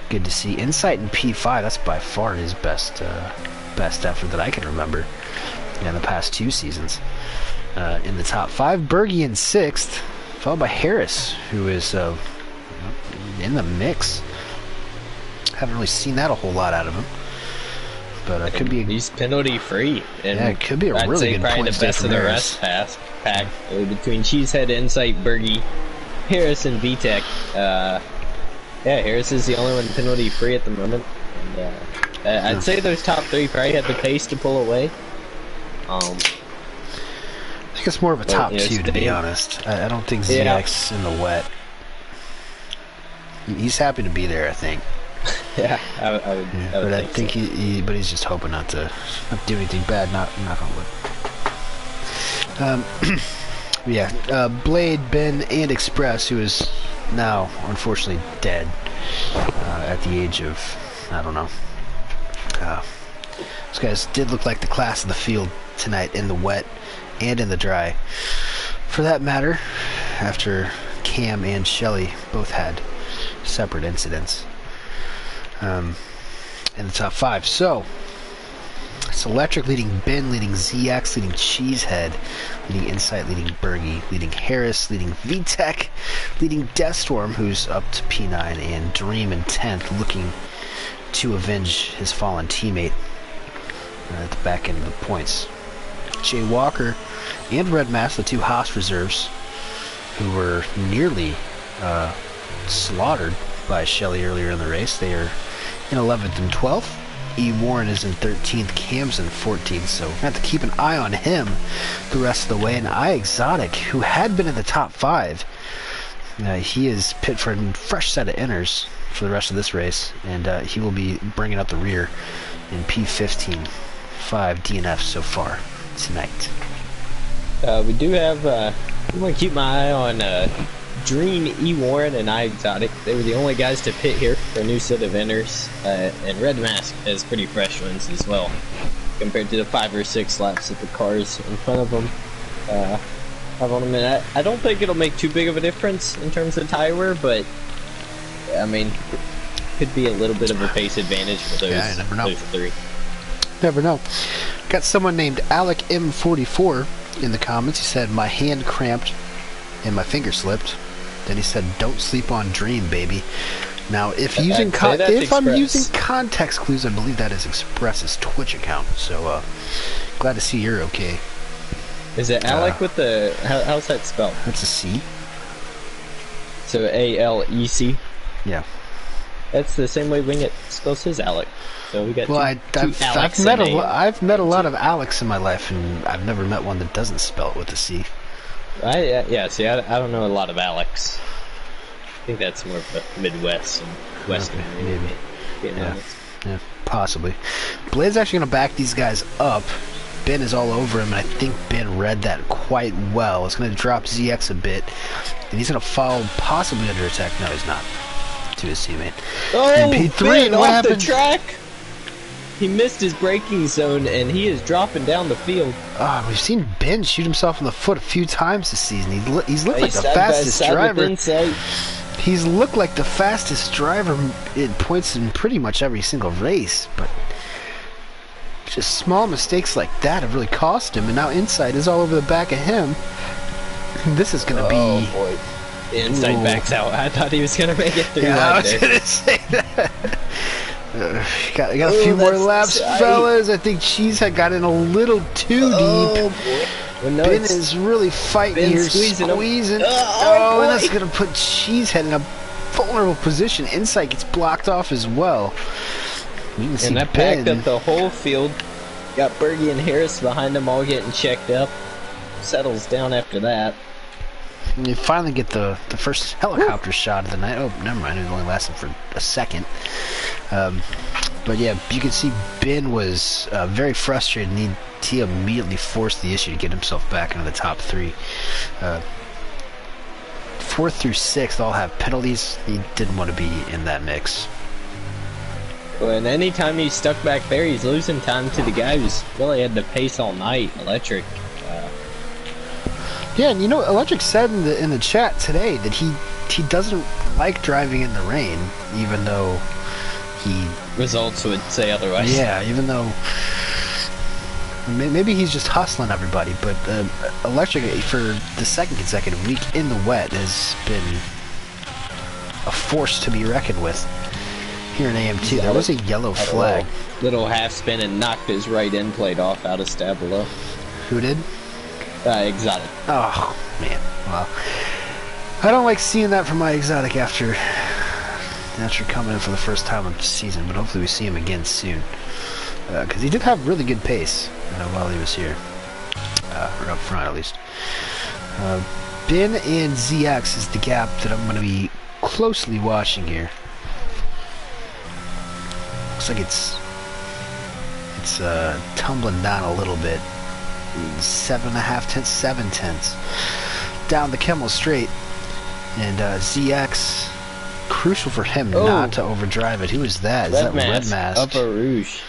Good to see. Insight in P5. That's by far his best effort that I can remember in the past 2 seasons. In the top 5, Bergie in 6th. Followed by Harris, who is in the mix. Haven't really seen that a whole lot out of him, but it could be.
He's penalty free, and
it could be a really good
probably
point
the best of the rest pack between Cheesehead, Insight, Bergie, Harris, and VTech. Harris is the only one penalty free at the moment. And, I'd say those top 3 probably had the pace to pull away.
I think it's more of a top 2, to be honest. I don't think ZX in the wet. He's happy to be there, I think.
Yeah, I would
I think but he's just hoping not to do anything bad. Not on wood. Blade, Ben, and Express, who is now unfortunately dead at the age of, I don't know. Those guys did look like the class of the field tonight in the wet and in the dry, for that matter, after Cam and Shelly both had separate incidents in the top 5. So it's Electric leading Ben, leading ZX, leading Cheesehead, leading Insight, leading Bergie, leading Harris, leading VTech, leading Deathstorm, who's up to P9, and Dream in 10th, looking to avenge his fallen teammate at the back end of the points. Jay Walker and Red Mass, the 2 Haas reserves, who were nearly slaughtered by Shelly earlier in the race. They are in 11th and 12th. E. Warren is in 13th, Cam's in 14th, so I have to keep an eye on him the rest of the way. And Exotic, who had been in the top 5, he is pit for a fresh set of inners for the rest of this race, and he will be bringing up the rear in P15. 5 DNFs so far tonight.
We do have, I'm going to keep my eye on Dream, E. Warren, and Exotic. They were the only guys to pit here for a new set of inners, and Red Mask has pretty fresh ones as well, compared to the 5 or 6 laps of the cars in front of them. Have on them, and I don't think it'll make too big of a difference in terms of tire wear, but I mean, could be a little bit of a pace advantage for those,
yeah, never know.
those 3.
Never know. Got someone named Alec M44 in the comments. He said, my hand cramped and my finger slipped. Then he said, don't sleep on Dream, baby. Now, if I'm using context clues, I believe that is Express's Twitch account. So, glad to see you're okay.
Is it Alec with the... how's that spelled?
That's a C.
So, A-L-E-C?
Yeah.
That's the same way Wingit spells his Alec. So we got
I've met a lot of Alex in my life, and I've never met one that doesn't spell it with a C.
Yeah, see, I don't know a lot of Alex. I think that's more of a Midwest and Western.
Maybe. Yeah, possibly. Blade's actually going to back these guys up. Ben is all over him, and I think Ben read that quite well. It's going to drop ZX a bit, and he's going to follow possibly under attack. No, he's not. To his teammate.
Oh,
in P3,
Ben,
what
off
happened?
The track. He missed his braking zone, and he is dropping down the field.
We've seen Ben shoot himself in the foot a few times this season. He's looked like the fastest driver. He's looked like the fastest driver in points in pretty much every single race, but just small mistakes like that have really cost him, and now Inside is all over the back of him. This is going to be...
Oh, boy. The Inside backs out. I thought he was going to make it through
I was going to say that. Got a few more laps, fellas. I think Cheese had got in a little too deep.
Well, no,
Ben is really fighting here, squeezing. And that's going to put Cheesehead in a vulnerable position. Inside gets blocked off as well. You can see
and that
Ben
packed up the whole field. Got Bergie and Harris behind them, all getting checked up. Settles down after that.
And you finally get the first helicopter shot of the night. Oh, never mind. It only lasted for a second. But yeah, you can see Ben was very frustrated, and he immediately forced the issue to get himself back into the top 3. 4th through 6th all have penalties. He didn't want to be in that mix.
Well, and anytime he's stuck back there, he's losing time to the guy who's really had the pace all night, Electric.
Yeah, and you know, Electric said in the chat today that he doesn't like driving in the rain, even though he...
Results would say otherwise.
Yeah, even though... Maybe he's just hustling everybody, but Electric, for the 2nd consecutive week in the wet, has been a force to be reckoned with here in AM2. There was a yellow flag.
Little half spin and knocked his right end plate off out of Stabilo.
Who did?
Exotic.
Oh, man. Well, I don't like seeing that from my Exotic after coming in for the first time of the season, but hopefully we see him again soon. Because he did have really good pace while he was here. Or up front, at least. Ben and ZX is the gap that I'm going to be closely watching here. Looks like it's tumbling down a little bit. 7.5 tenths, 7 tenths down the Kemmel Straight, and ZX, crucial for him not to overdrive it. Who is that? Is that Red Mask?
Upper Rouge.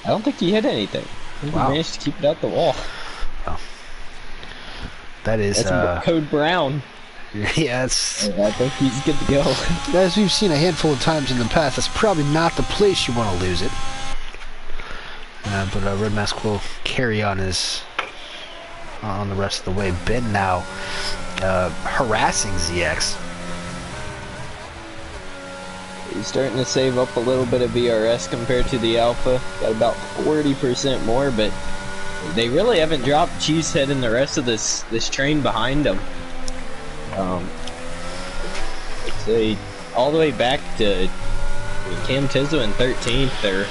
I don't think he hit anything. I think he managed to keep it out the wall.
Oh. That is
Code Brown.
Yeah, it's...
I think he's good to go.
As we've seen a handful of times in the past, that's probably not the place you want to lose it. But Red Mask will carry on the rest of the way. Ben now harassing ZX.
He's starting to save up a little bit of VRS compared to the Alpha. Got about 40% more, but they really haven't dropped Cheesehead and the rest of this train behind them. All the way back to Cam Tizzo in 13th. They're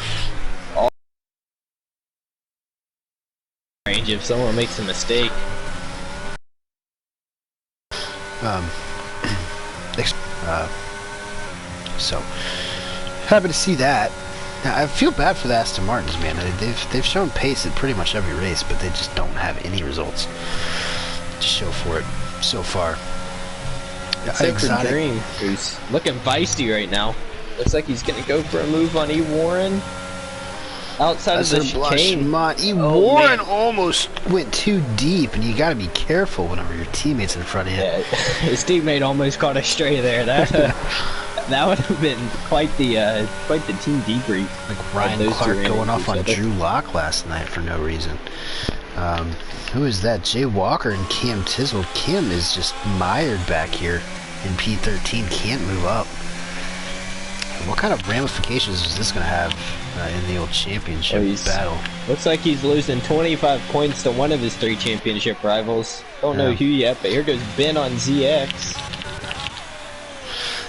change if someone makes a mistake.
So happy to see that. Now, I feel bad for the Aston Martins, man. They've shown pace at pretty much every race, but they just don't have any results to show for it so far.
Except for Dream, who's looking feisty right now. Looks like he's gonna go for a move on E. Warren. Outside of the chicane.
E. Warren almost went too deep, and you got to be careful whenever your teammate's in front of you.
Yeah, his teammate almost caught a stray there. That would have been quite the team debrief.
Like Ryan Clark going off on Drew Lock last night for no reason. Who is that? Jay Walker and Cam Tiswell. Cam is just mired back here in P13. Can't move up. What kind of ramifications is this going to have in the old championship battle?
Looks like he's losing 25 points to one of his 3 championship rivals. Don't know who yet, but here goes Ben on ZX.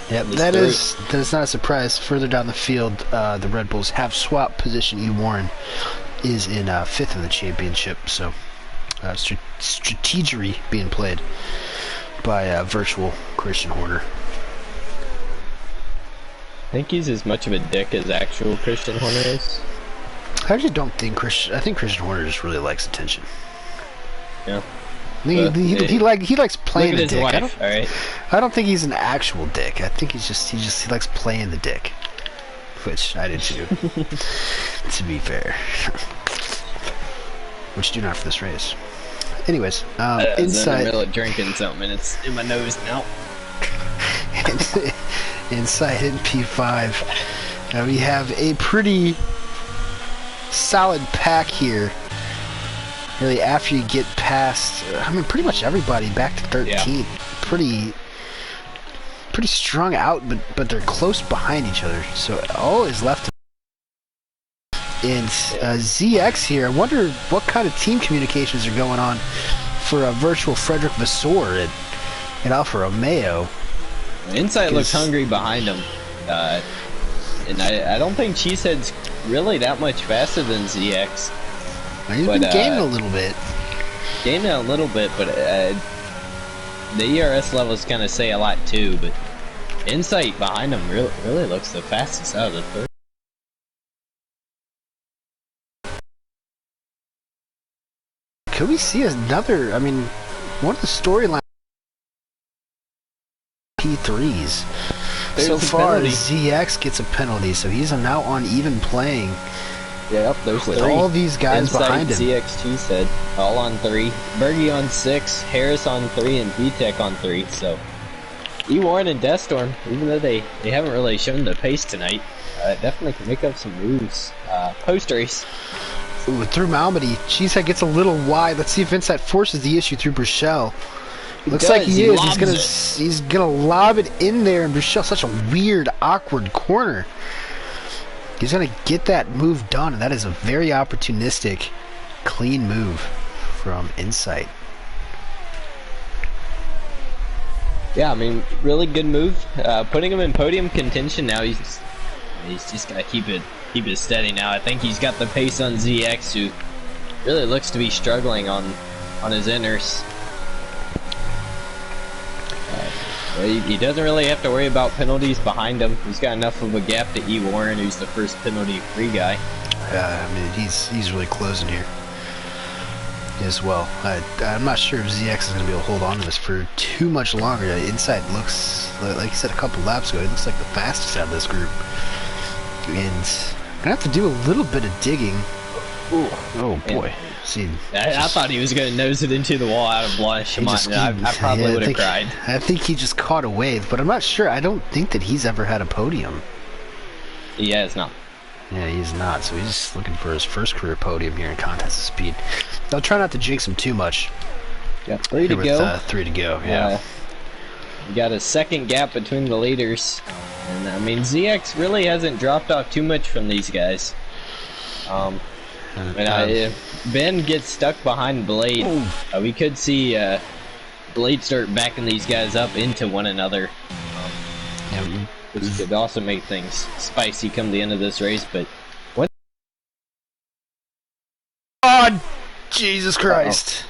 Yep, that is not a surprise. Further down the field, the Red Bulls have swapped position. E. Warren is in 5th in the championship, so strategery being played by virtual Christian Horner.
I think he's as much of a dick as actual Christian Horner is.
I actually don't think I think Christian Horner just really likes attention.
Yeah.
He likes playing the dick.
Wife,
I don't think he's an actual dick. I think he likes playing the dick, which I did too. To be fair, which do not for this race. Anyways, inside.
In the middle of drinking something, it's in my nose now.
Inside in P5, we have a pretty solid pack here. Really, after you get past, I mean, pretty much everybody back to 13th. Yeah. Pretty strung out, but they're close behind each other. So all is left. And ZX here. I wonder what kind of team communications are going on for a virtual Frederick Vasseur at Alfa Romeo.
Insight looks hungry behind him, and I don't think Cheesehead's really that much faster than ZX.
He's been gaining a little bit.
Gaining a little bit, but the ERS levels kind of say a lot too. But Insight behind him really looks the fastest out of the 3.
Could we see another? I mean, one of the storylines. P3s. So far, ZX gets a penalty, so he's now on even playing.
Yep, there's
with 3. All these guys
Insight,
behind him.
ZX Cheesehead, all on 3. Bergie on 6, Harris on 3, and VTech on 3. So, E. Warren and Deathstorm, even though they haven't really shown the pace tonight, definitely can make up some moves. Post race.
Ooh, through Malmedy, Cheesehead gets a little wide. Let's see if Insight forces the issue through Burchell. Looks like he is. He's gonna lob it in there, and Burchell's such a weird, awkward corner. He's gonna get that move done, and that is a very opportunistic, clean move from Insight.
Yeah, I mean, really good move. Putting him in podium contention now. He's just gotta keep it steady now. I think he's got the pace on ZX, who really looks to be struggling on his inners. He doesn't really have to worry about penalties behind him. He's got enough of a gap to E. Warren, who's the first penalty-free guy.
I mean, he's really closing here as well. I'm not sure if ZX is going to be able to hold on to this for too much longer. Insight looks, like you said a couple laps ago, he looks like the fastest out of this group. And going to have to do a little bit of digging. Ooh. Oh, boy. See,
I thought he was going to nose it into the wall out of blush. I probably would have cried.
I think he just caught a wave, but I'm not sure. I don't think that he's ever had a podium.
Yeah, it's not.
Yeah, he's not. So he's just looking for his first career podium here in Contest of Speed. I'll try not to jinx him too much.
Got 3 to go.
3 to go, yeah.
You got a second gap between the leaders. And, I mean, ZX really hasn't dropped off too much from these guys. Ben gets stuck behind Blade. We could see Blade start backing these guys up into one another, which could also make things spicy come the end of this race. But what?
God, Jesus Christ.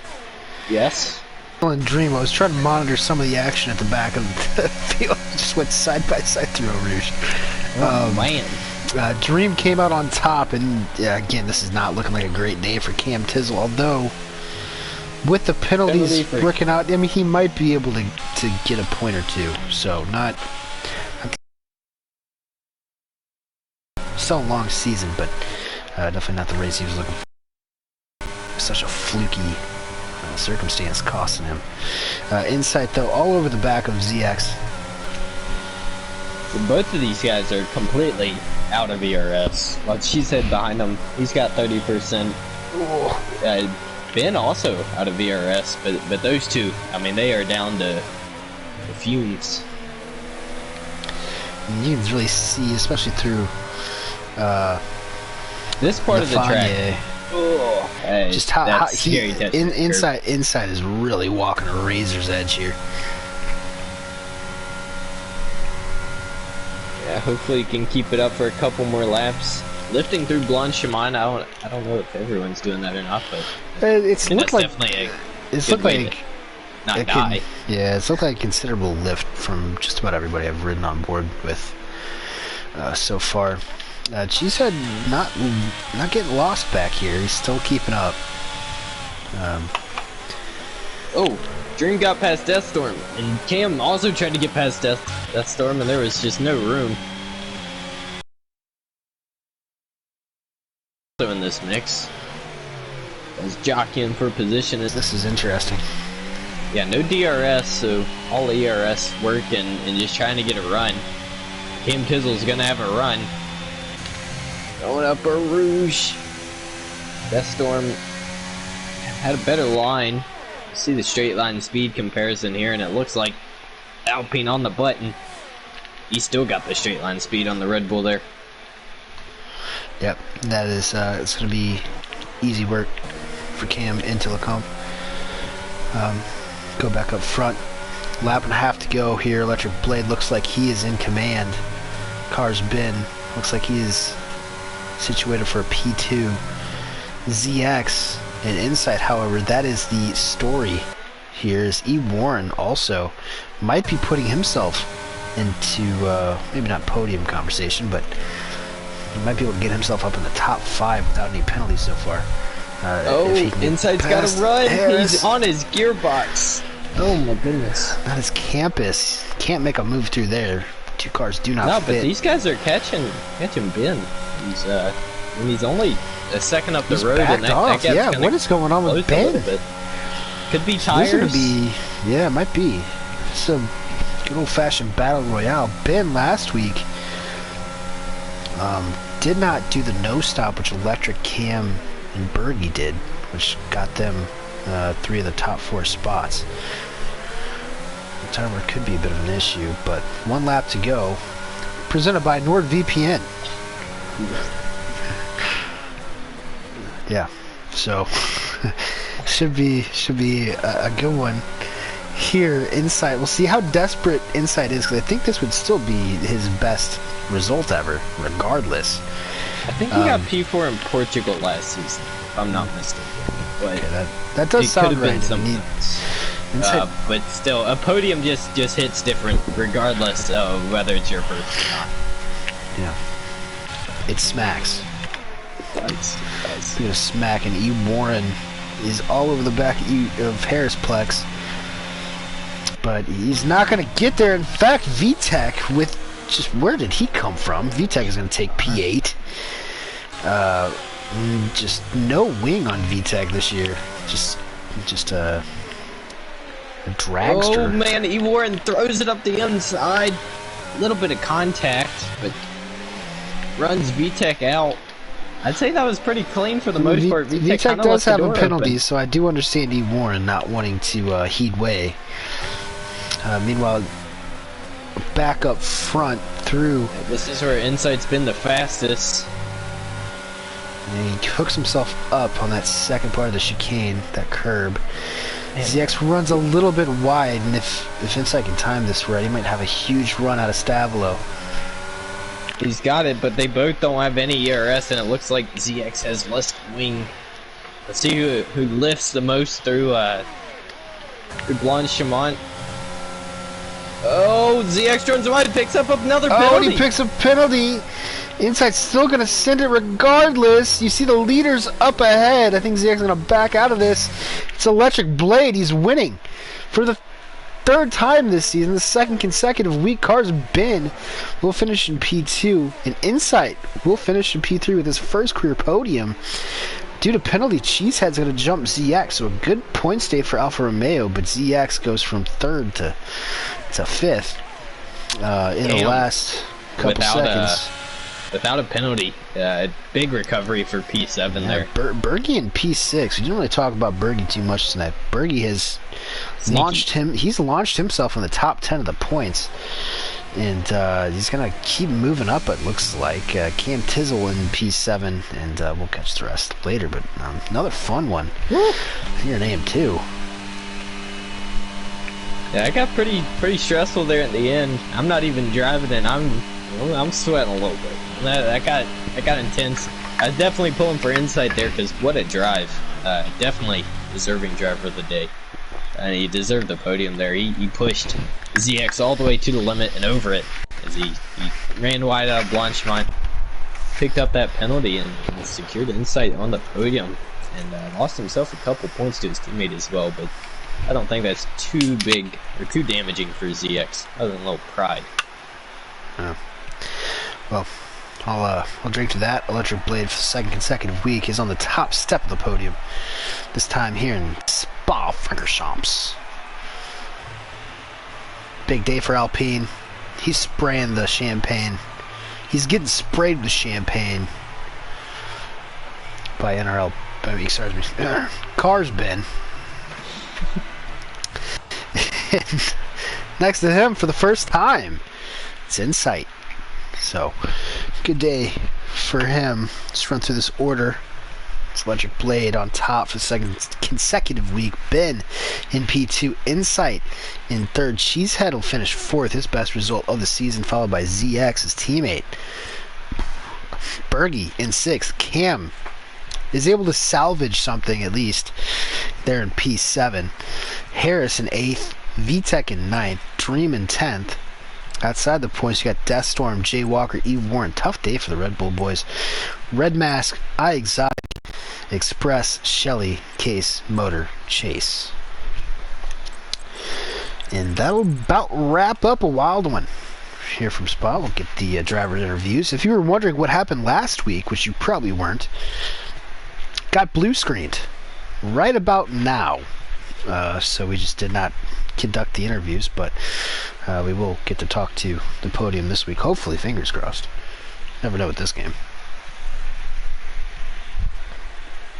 Yes.
And Dream, I was trying to monitor some of the action at the back of the field. Just went side by side through Eau Rouge.
Man.
Dream came out on top, and yeah, again, this is not looking like a great day for Cam Tizzle, although with the penalties working out, I mean, he might be able to get a point or two. So not still a long season, but definitely not the race he was looking for. Such a fluky circumstance costing him. Insight though, all over the back of ZX.
Both of these guys are completely out of ERS. Like Cheesehead behind him, he's got 30%. Ben also out of ERS, but those two, I mean, they are down to the fumes.
And you can really see, especially through
this part of the track. Hey,
just how he inside is really walking a razor's edge here.
Yeah, hopefully he can keep it up for a couple more laps. Lifting through Blanchimont, I don't know if everyone's doing that or not, but
it's looked like
definitely
it's looked like
not die.
Yeah, it's looked like a considerable lift from just about everybody I've ridden on board with so far. Cheesehead not getting lost back here. He's still keeping up.
Oh, Dream got past Deathstorm, and Cam also tried to get past Deathstorm, and there was just no room. Also in this mix, as jockeying for position.
This is interesting.
Yeah, no DRS, so all ERS work and just trying to get a run. Cam Tizzle's gonna have a run. Going up Eau Rouge. Deathstorm had a better line. See the straight line speed comparison here, and it looks like Alpine on the button. He still got the straight line speed on the Red Bull there.
Yep, that is it's going to be easy work for Cam into Lacombe. Go back up front. Lap and a half to go here. Electric Blade looks like he is in command. Car's bin. Looks like he is situated for a P2. ZX and Insight, however, that is the story here, is E. Warren also might be putting himself into maybe not podium conversation, but he might be able to get himself up in the top 5 without any penalties so far.
Insight's got to run. He's on his gearbox. Oh my goodness.
That is campus. Can't make a move through there. Two cars do not fit.
No, but these guys are catching Ben. He's only a second up the road, and that gap's
yeah, what is going on with Ben?
Could be tires.
Yeah, it might be. Some good old-fashioned battle royale. Ben last week did not do the no stop, which Electric, Cam, and Bergie did, which got them 3 of the top 4 spots. The timer could be a bit of an issue, but 1 lap to go. Presented by NordVPN. Yeah, so should be a good one here. Insight, we'll see how desperate Insight is, because I think this would still be his best result ever, regardless.
I think he got P4 in Portugal last season, if I'm not mistaken. But
okay, that does sound right.
But still, a podium just hits different, regardless of whether it's your first or not.
Yeah, it smacks.
Nice.
Speaking of smack, and E. Warren is all over the back of Harrisplex, but he's not going to get there. In fact, VTech, with just where did he come from? VTech is going to take P8. Just no wing on VTech this year. Just a dragster.
Oh man, E. Warren throws it up the inside. A little bit of contact, but runs VTech out. I'd say that was pretty clean for the most part.
VTech does have a penalty, so I do understand E. Warren not wanting to heed way. Meanwhile, back up front through.
Yeah, this is where Insight's been the fastest.
And he hooks himself up on that second part of the chicane, that curb. ZX runs a little bit wide, and if Insight can time this right, he might have a huge run out of Stavelo.
He's got it, but they both don't have any ERS, and it looks like ZX has less wing Let's see who lifts the most through Blanchimont. Oh, ZX Jones White picks up another penalty.
Oh, and he picks a penalty. Insight's still going to send it regardless. You see the leaders up ahead. I think ZX is going to back out of this. It's Electric Blade. He's winning for the third time this season, the second consecutive week. Cars Ben will finish in P2, and Insight will finish in P3 with his first career podium. Due to penalty, Cheesehead's going to jump ZX, so a good points day for Alfa Romeo, but ZX goes from third to fifth in the last couple seconds.
Without a penalty, big recovery for P7 there.
Bergie in P6. We didn't really talk about Bergie too much tonight. Bergie has launched himself in the top 10 of the points, and he's gonna keep moving up. It looks like Cam Tizzle in P7, and we'll catch the rest later. But another fun one here in AM2.
Yeah, it got pretty stressful there at the end. I'm not even driving, and I'm sweating a little bit. That got intense. I was definitely pulling for Insight there, because what a drive. Definitely deserving driver of the day. And he deserved the podium there. He pushed ZX all the way to the limit and over it as he ran wide out of Blanchimont, picked up that penalty, and secured Insight on the podium. And lost himself a couple points to his teammate as well, but I don't think that's too big or too damaging for ZX, other than a little pride.
Well, I'll drink to that. Electric Blade for the second consecutive week is on the top step of the podium. This time here in Spa-Francorchamps. Big day for Alpine. He's spraying the champagne. He's getting sprayed with champagne by NRL. Excuse me. Cars Ben. Next to him for the first time, it's Insight. So, good day for him. Let's run through this order. It's Electric Blade on top for the second consecutive week. Ben in P2. Insight in third. Cheesehead will finish fourth, his best result of the season, followed by ZX, his teammate. Bergie in sixth. Cam is able to salvage something at least there in P7. Harris in eighth. VTech in ninth. Dream in 10th. Outside the points, you got Deathstorm, Jay Walker, E. Warren. Tough day for the Red Bull boys. Red Mask, I Exotic, Express, Shelly, Case, Motor, Chase. And that'll about wrap up a wild one here from Spa. We'll get the driver's interviews. If you were wondering what happened last week, which you probably weren't, got blue screened right about now. So we just did not conduct the interviews, but we will get to talk to the podium this week. Hopefully, fingers crossed. Never know with this game.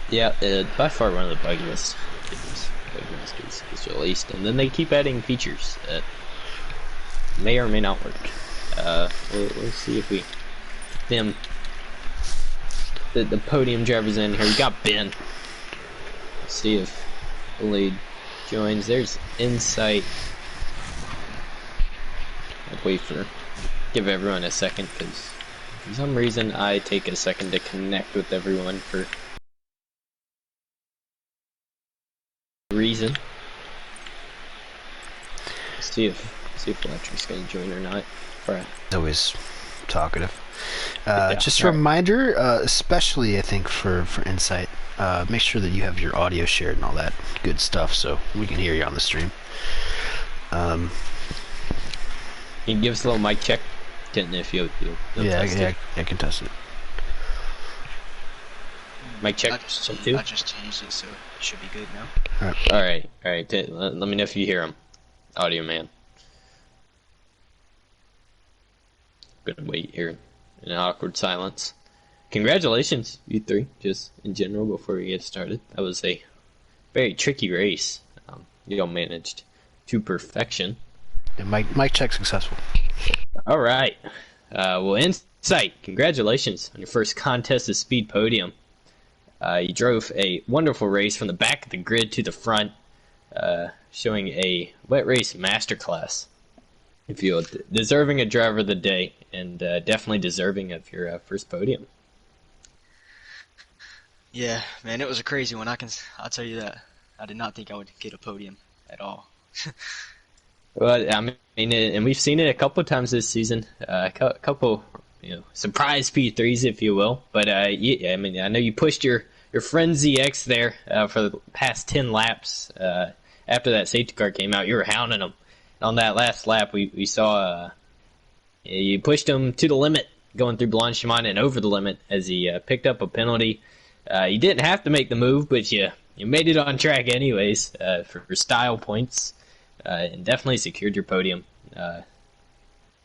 Yeah, by far one of the buggiest games is released, and then they keep adding features that may or may not work. We'll see if we get the podium drivers in here. We got Ben. Let's see if the lead joins. There's Insight. I'll give everyone a second, because for some reason I take a second to connect with everyone for reason. Let's see if Electric's gonna join or not. Right.
Always talkative. Just a reminder, especially I think for Insight, make sure that you have your audio shared and all that good stuff, so we can hear you on the stream.
You can give us a little mic check, if you
I can test it.
Mic check.
I just changed it, so it should be good now.
All right. Let me know if you hear him, audio man. Gonna wait here in an awkward silence. Congratulations, you three, just in general before we get started. That was a very tricky race. You all managed to perfection.
Yeah, mic check successful.
All right. Well, Insight, congratulations on your first contest of speed podium. You drove a wonderful race from the back of the grid to the front, showing a wet race masterclass. If you deserving a driver of the day, and definitely deserving of your first podium.
Yeah, man, it was a crazy one. I'll tell you that. I did not think I would get a podium at all.
Well, I mean, and we've seen it a couple of times this season. A couple, surprise P3s, if you will. But yeah, I mean, I know you pushed your friend ZX there for the past 10 laps. After that safety car came out, you were hounding him. On that last lap, we saw you pushed him to the limit, going through Blanchimont and over the limit as he picked up a penalty. You didn't have to make the move, but you made it on track anyways for style points. And definitely secured your podium.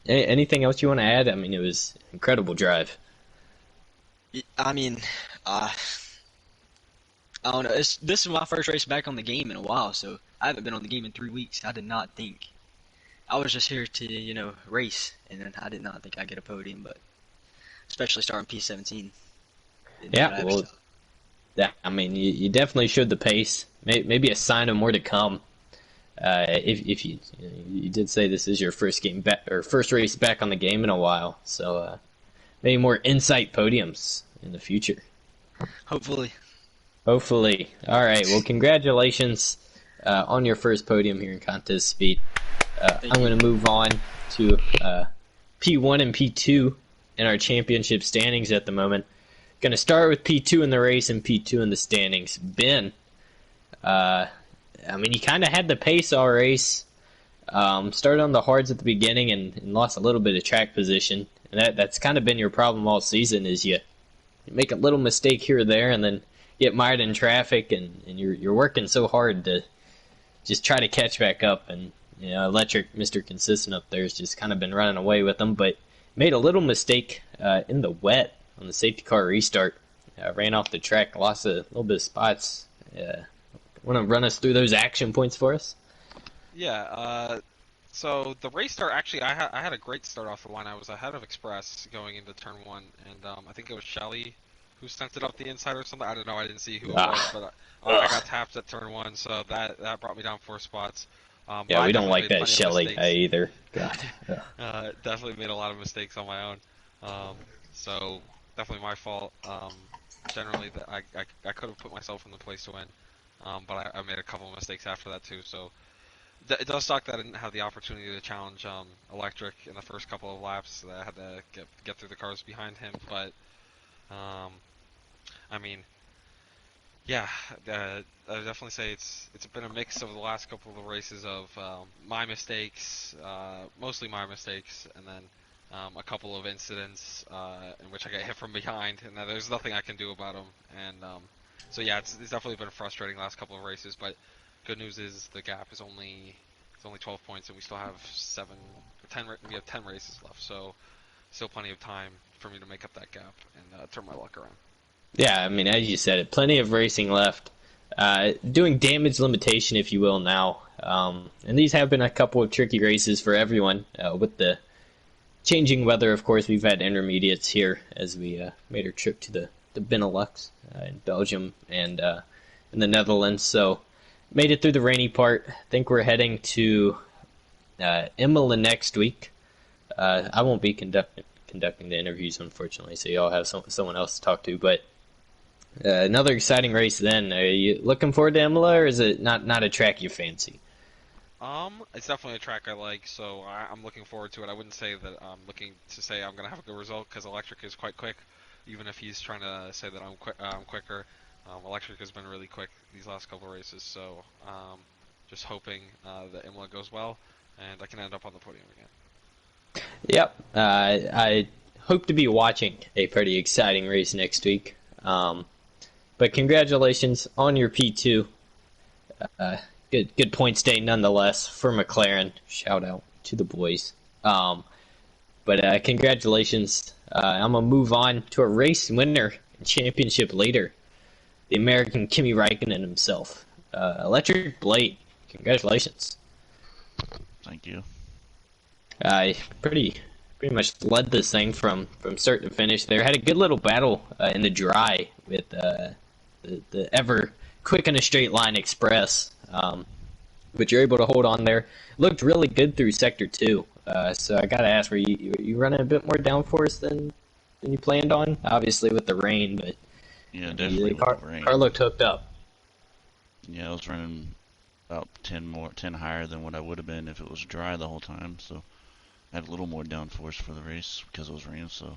Anything else you want to add? I mean, it was an incredible drive.
I mean, I don't know. This is my first race back on the game in a while, so I haven't been on the game in 3 weeks. I did not think. I was just here to, race, and then I did not think I'd get a podium, but especially starting P17.
Yeah, well, I mean, you definitely showed the pace. Maybe a sign of more to come. If you did say this is your first game back or first race back on the game in a while, so maybe more insight podiums in the future.
Hopefully.
All right. Well, congratulations on your first podium here in Contest Speed. I'm going to move on to P1 and P2 in our championship standings at the moment. Going to start with P2 in the race and P2 in the standings. Ben. I mean, you kind of had the pace all race. Started on the hards at the beginning and lost a little bit of track position. And that's kind of been your problem all season is you make a little mistake here or there and then get mired in traffic and you're working so hard to just try to catch back up. And, Electric, Mr. Consistent up there has just kind of been running away with them. But made a little mistake in the wet on the safety car restart. Ran off the track, lost a little bit of spots. Want to run us through those action points for us?
Yeah, so the race start, actually, I had a great start off the line. I was ahead of Express going into turn 1, and I think it was Shelly who sent it up the inside or something. I don't know, I didn't see who it was, but I got tapped at turn 1, so that brought me down 4 spots.
Yeah, we don't like that Shelly either. God.
Definitely made a lot of mistakes on my own, so definitely my fault. Generally, I could have put myself in the place to win. But I made a couple of mistakes after that too, so it does suck that I didn't have the opportunity to challenge Electric in the first couple of laps. That I had to get through the cars behind him, but I mean, yeah, I would definitely say it's been a mix of the last couple of races of my mistakes, mostly my mistakes, and then a couple of incidents in which I get hit from behind, and there's nothing I can do about them, and so yeah, it's definitely been frustrating the last couple of races, but good news is the gap is only 12 points, and we still have 10 races left, so still plenty of time for me to make up that gap and turn my luck around.
Yeah, I mean, as you said, plenty of racing left. Doing damage limitation, if you will, now, and these have been a couple of tricky races for everyone with the changing weather. Of course, we've had intermediates here as we made our trip to the Benelux in Belgium and in the Netherlands. So made it through the rainy part. I think we're heading to Imola next week. I won't be conducting the interviews, unfortunately, so you all have someone else to talk to. But another exciting race then. Are you looking forward to Imola, or is it not a track you fancy?
It's definitely a track I like, so I'm looking forward to it. I wouldn't say that I'm looking to say I'm going to have a good result, because Electric is quite quick. Even if he's trying to say that I'm quicker, Electric has been really quick these last couple of races, so just hoping that Imola goes well, and I can end up on the podium again.
Yep, I hope to be watching a pretty exciting race next week, but congratulations on your P2. Good points day nonetheless for McLaren. Shout out to the boys. But congratulations. I'm going to move on to a race winner and championship leader, the American Kimi Räikkönen himself. Electric Blade, congratulations.
Thank you.
I pretty much led this thing from start to finish there. Had a good little battle in the dry with the ever quick in a straight line Express. But you're able to hold on there. Looked really good through Sector 2. So I gotta ask, were you running a bit more downforce than you planned on? Obviously with the rain, but
Yeah,
The
definitely with
car,
the rain.
car looked hooked up.
Yeah, I was running about 10 higher than what I would have been if it was dry the whole time. So I had a little more downforce for the race because it was raining. So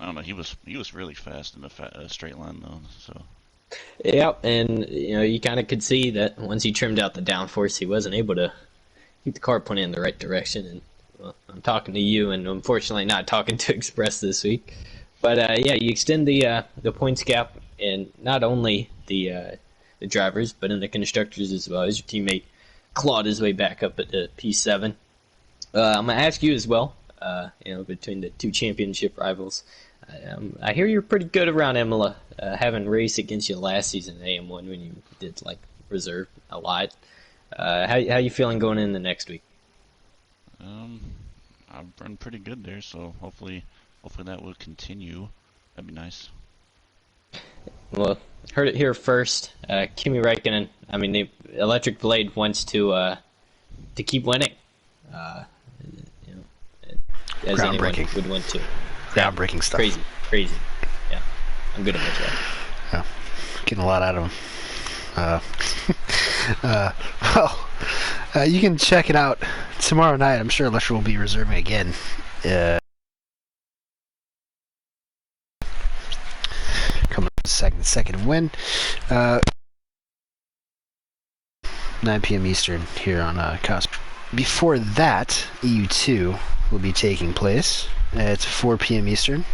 I don't know. He was really fast in a straight line though. So
Yeah, and you kind of could see that once he trimmed out the downforce, he wasn't able to keep the car pointed in the right direction. And well, I'm talking to you, and unfortunately not talking to Express this week. But yeah, you extend the points gap, and not only the drivers, but in the constructors as well. As your teammate clawed his way back up at the P7. I'm gonna ask you as well. Between the two championship rivals, I hear you're pretty good around Imola. Having raced against you last season at AM1 when you did like reserve a lot. How you feeling going in the next week?
I've run pretty good there. So hopefully that will continue. That'd be nice.
Well, heard it here first. Kimi Räikkönen. I mean, the Electric Blade wants to keep winning. You know, as anyone
Groundbreaking.
would want to.
Groundbreaking stuff.
Crazy. Yeah, I'm good at that.
Yeah. Getting a lot out of him. You can check it out tomorrow night. I'm sure Electra will be reserving again. Coming up second win. 9 p.m. Eastern here on Cosmo. Before that, EU2 will be taking place at 4 p.m. Eastern.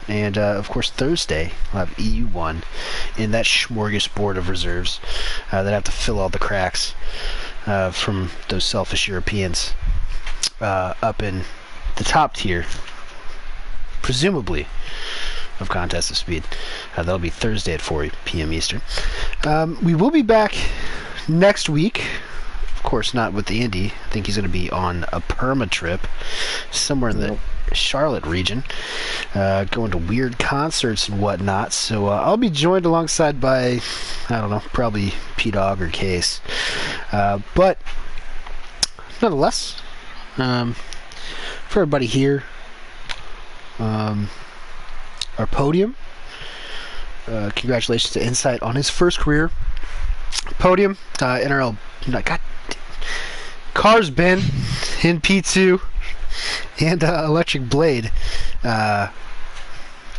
And, of course, Thursday, we'll have EU1 in that smorgasbord of reserves that have to fill all the cracks from those selfish Europeans up in the top tier, presumably, of Contest of Speed. That'll be Thursday at 4 p.m. Eastern. We will be back next week. Of course, not with the Indy. I think he's going to be on a perma trip somewhere in the Charlotte region, going to weird concerts and whatnot. So I'll be joined alongside by, I don't know, probably P-Dog or Case. But nonetheless, for everybody here, our podium, congratulations to Insight on his first career podium. NRL, God, Cars Ben in P2, and Electric Blade,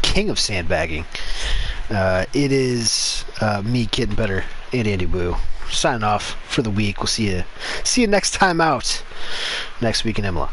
king of sandbagging. It is me, Kid and Better, and Andy Woo signing off for the week. We'll see you next time out next week in Imola.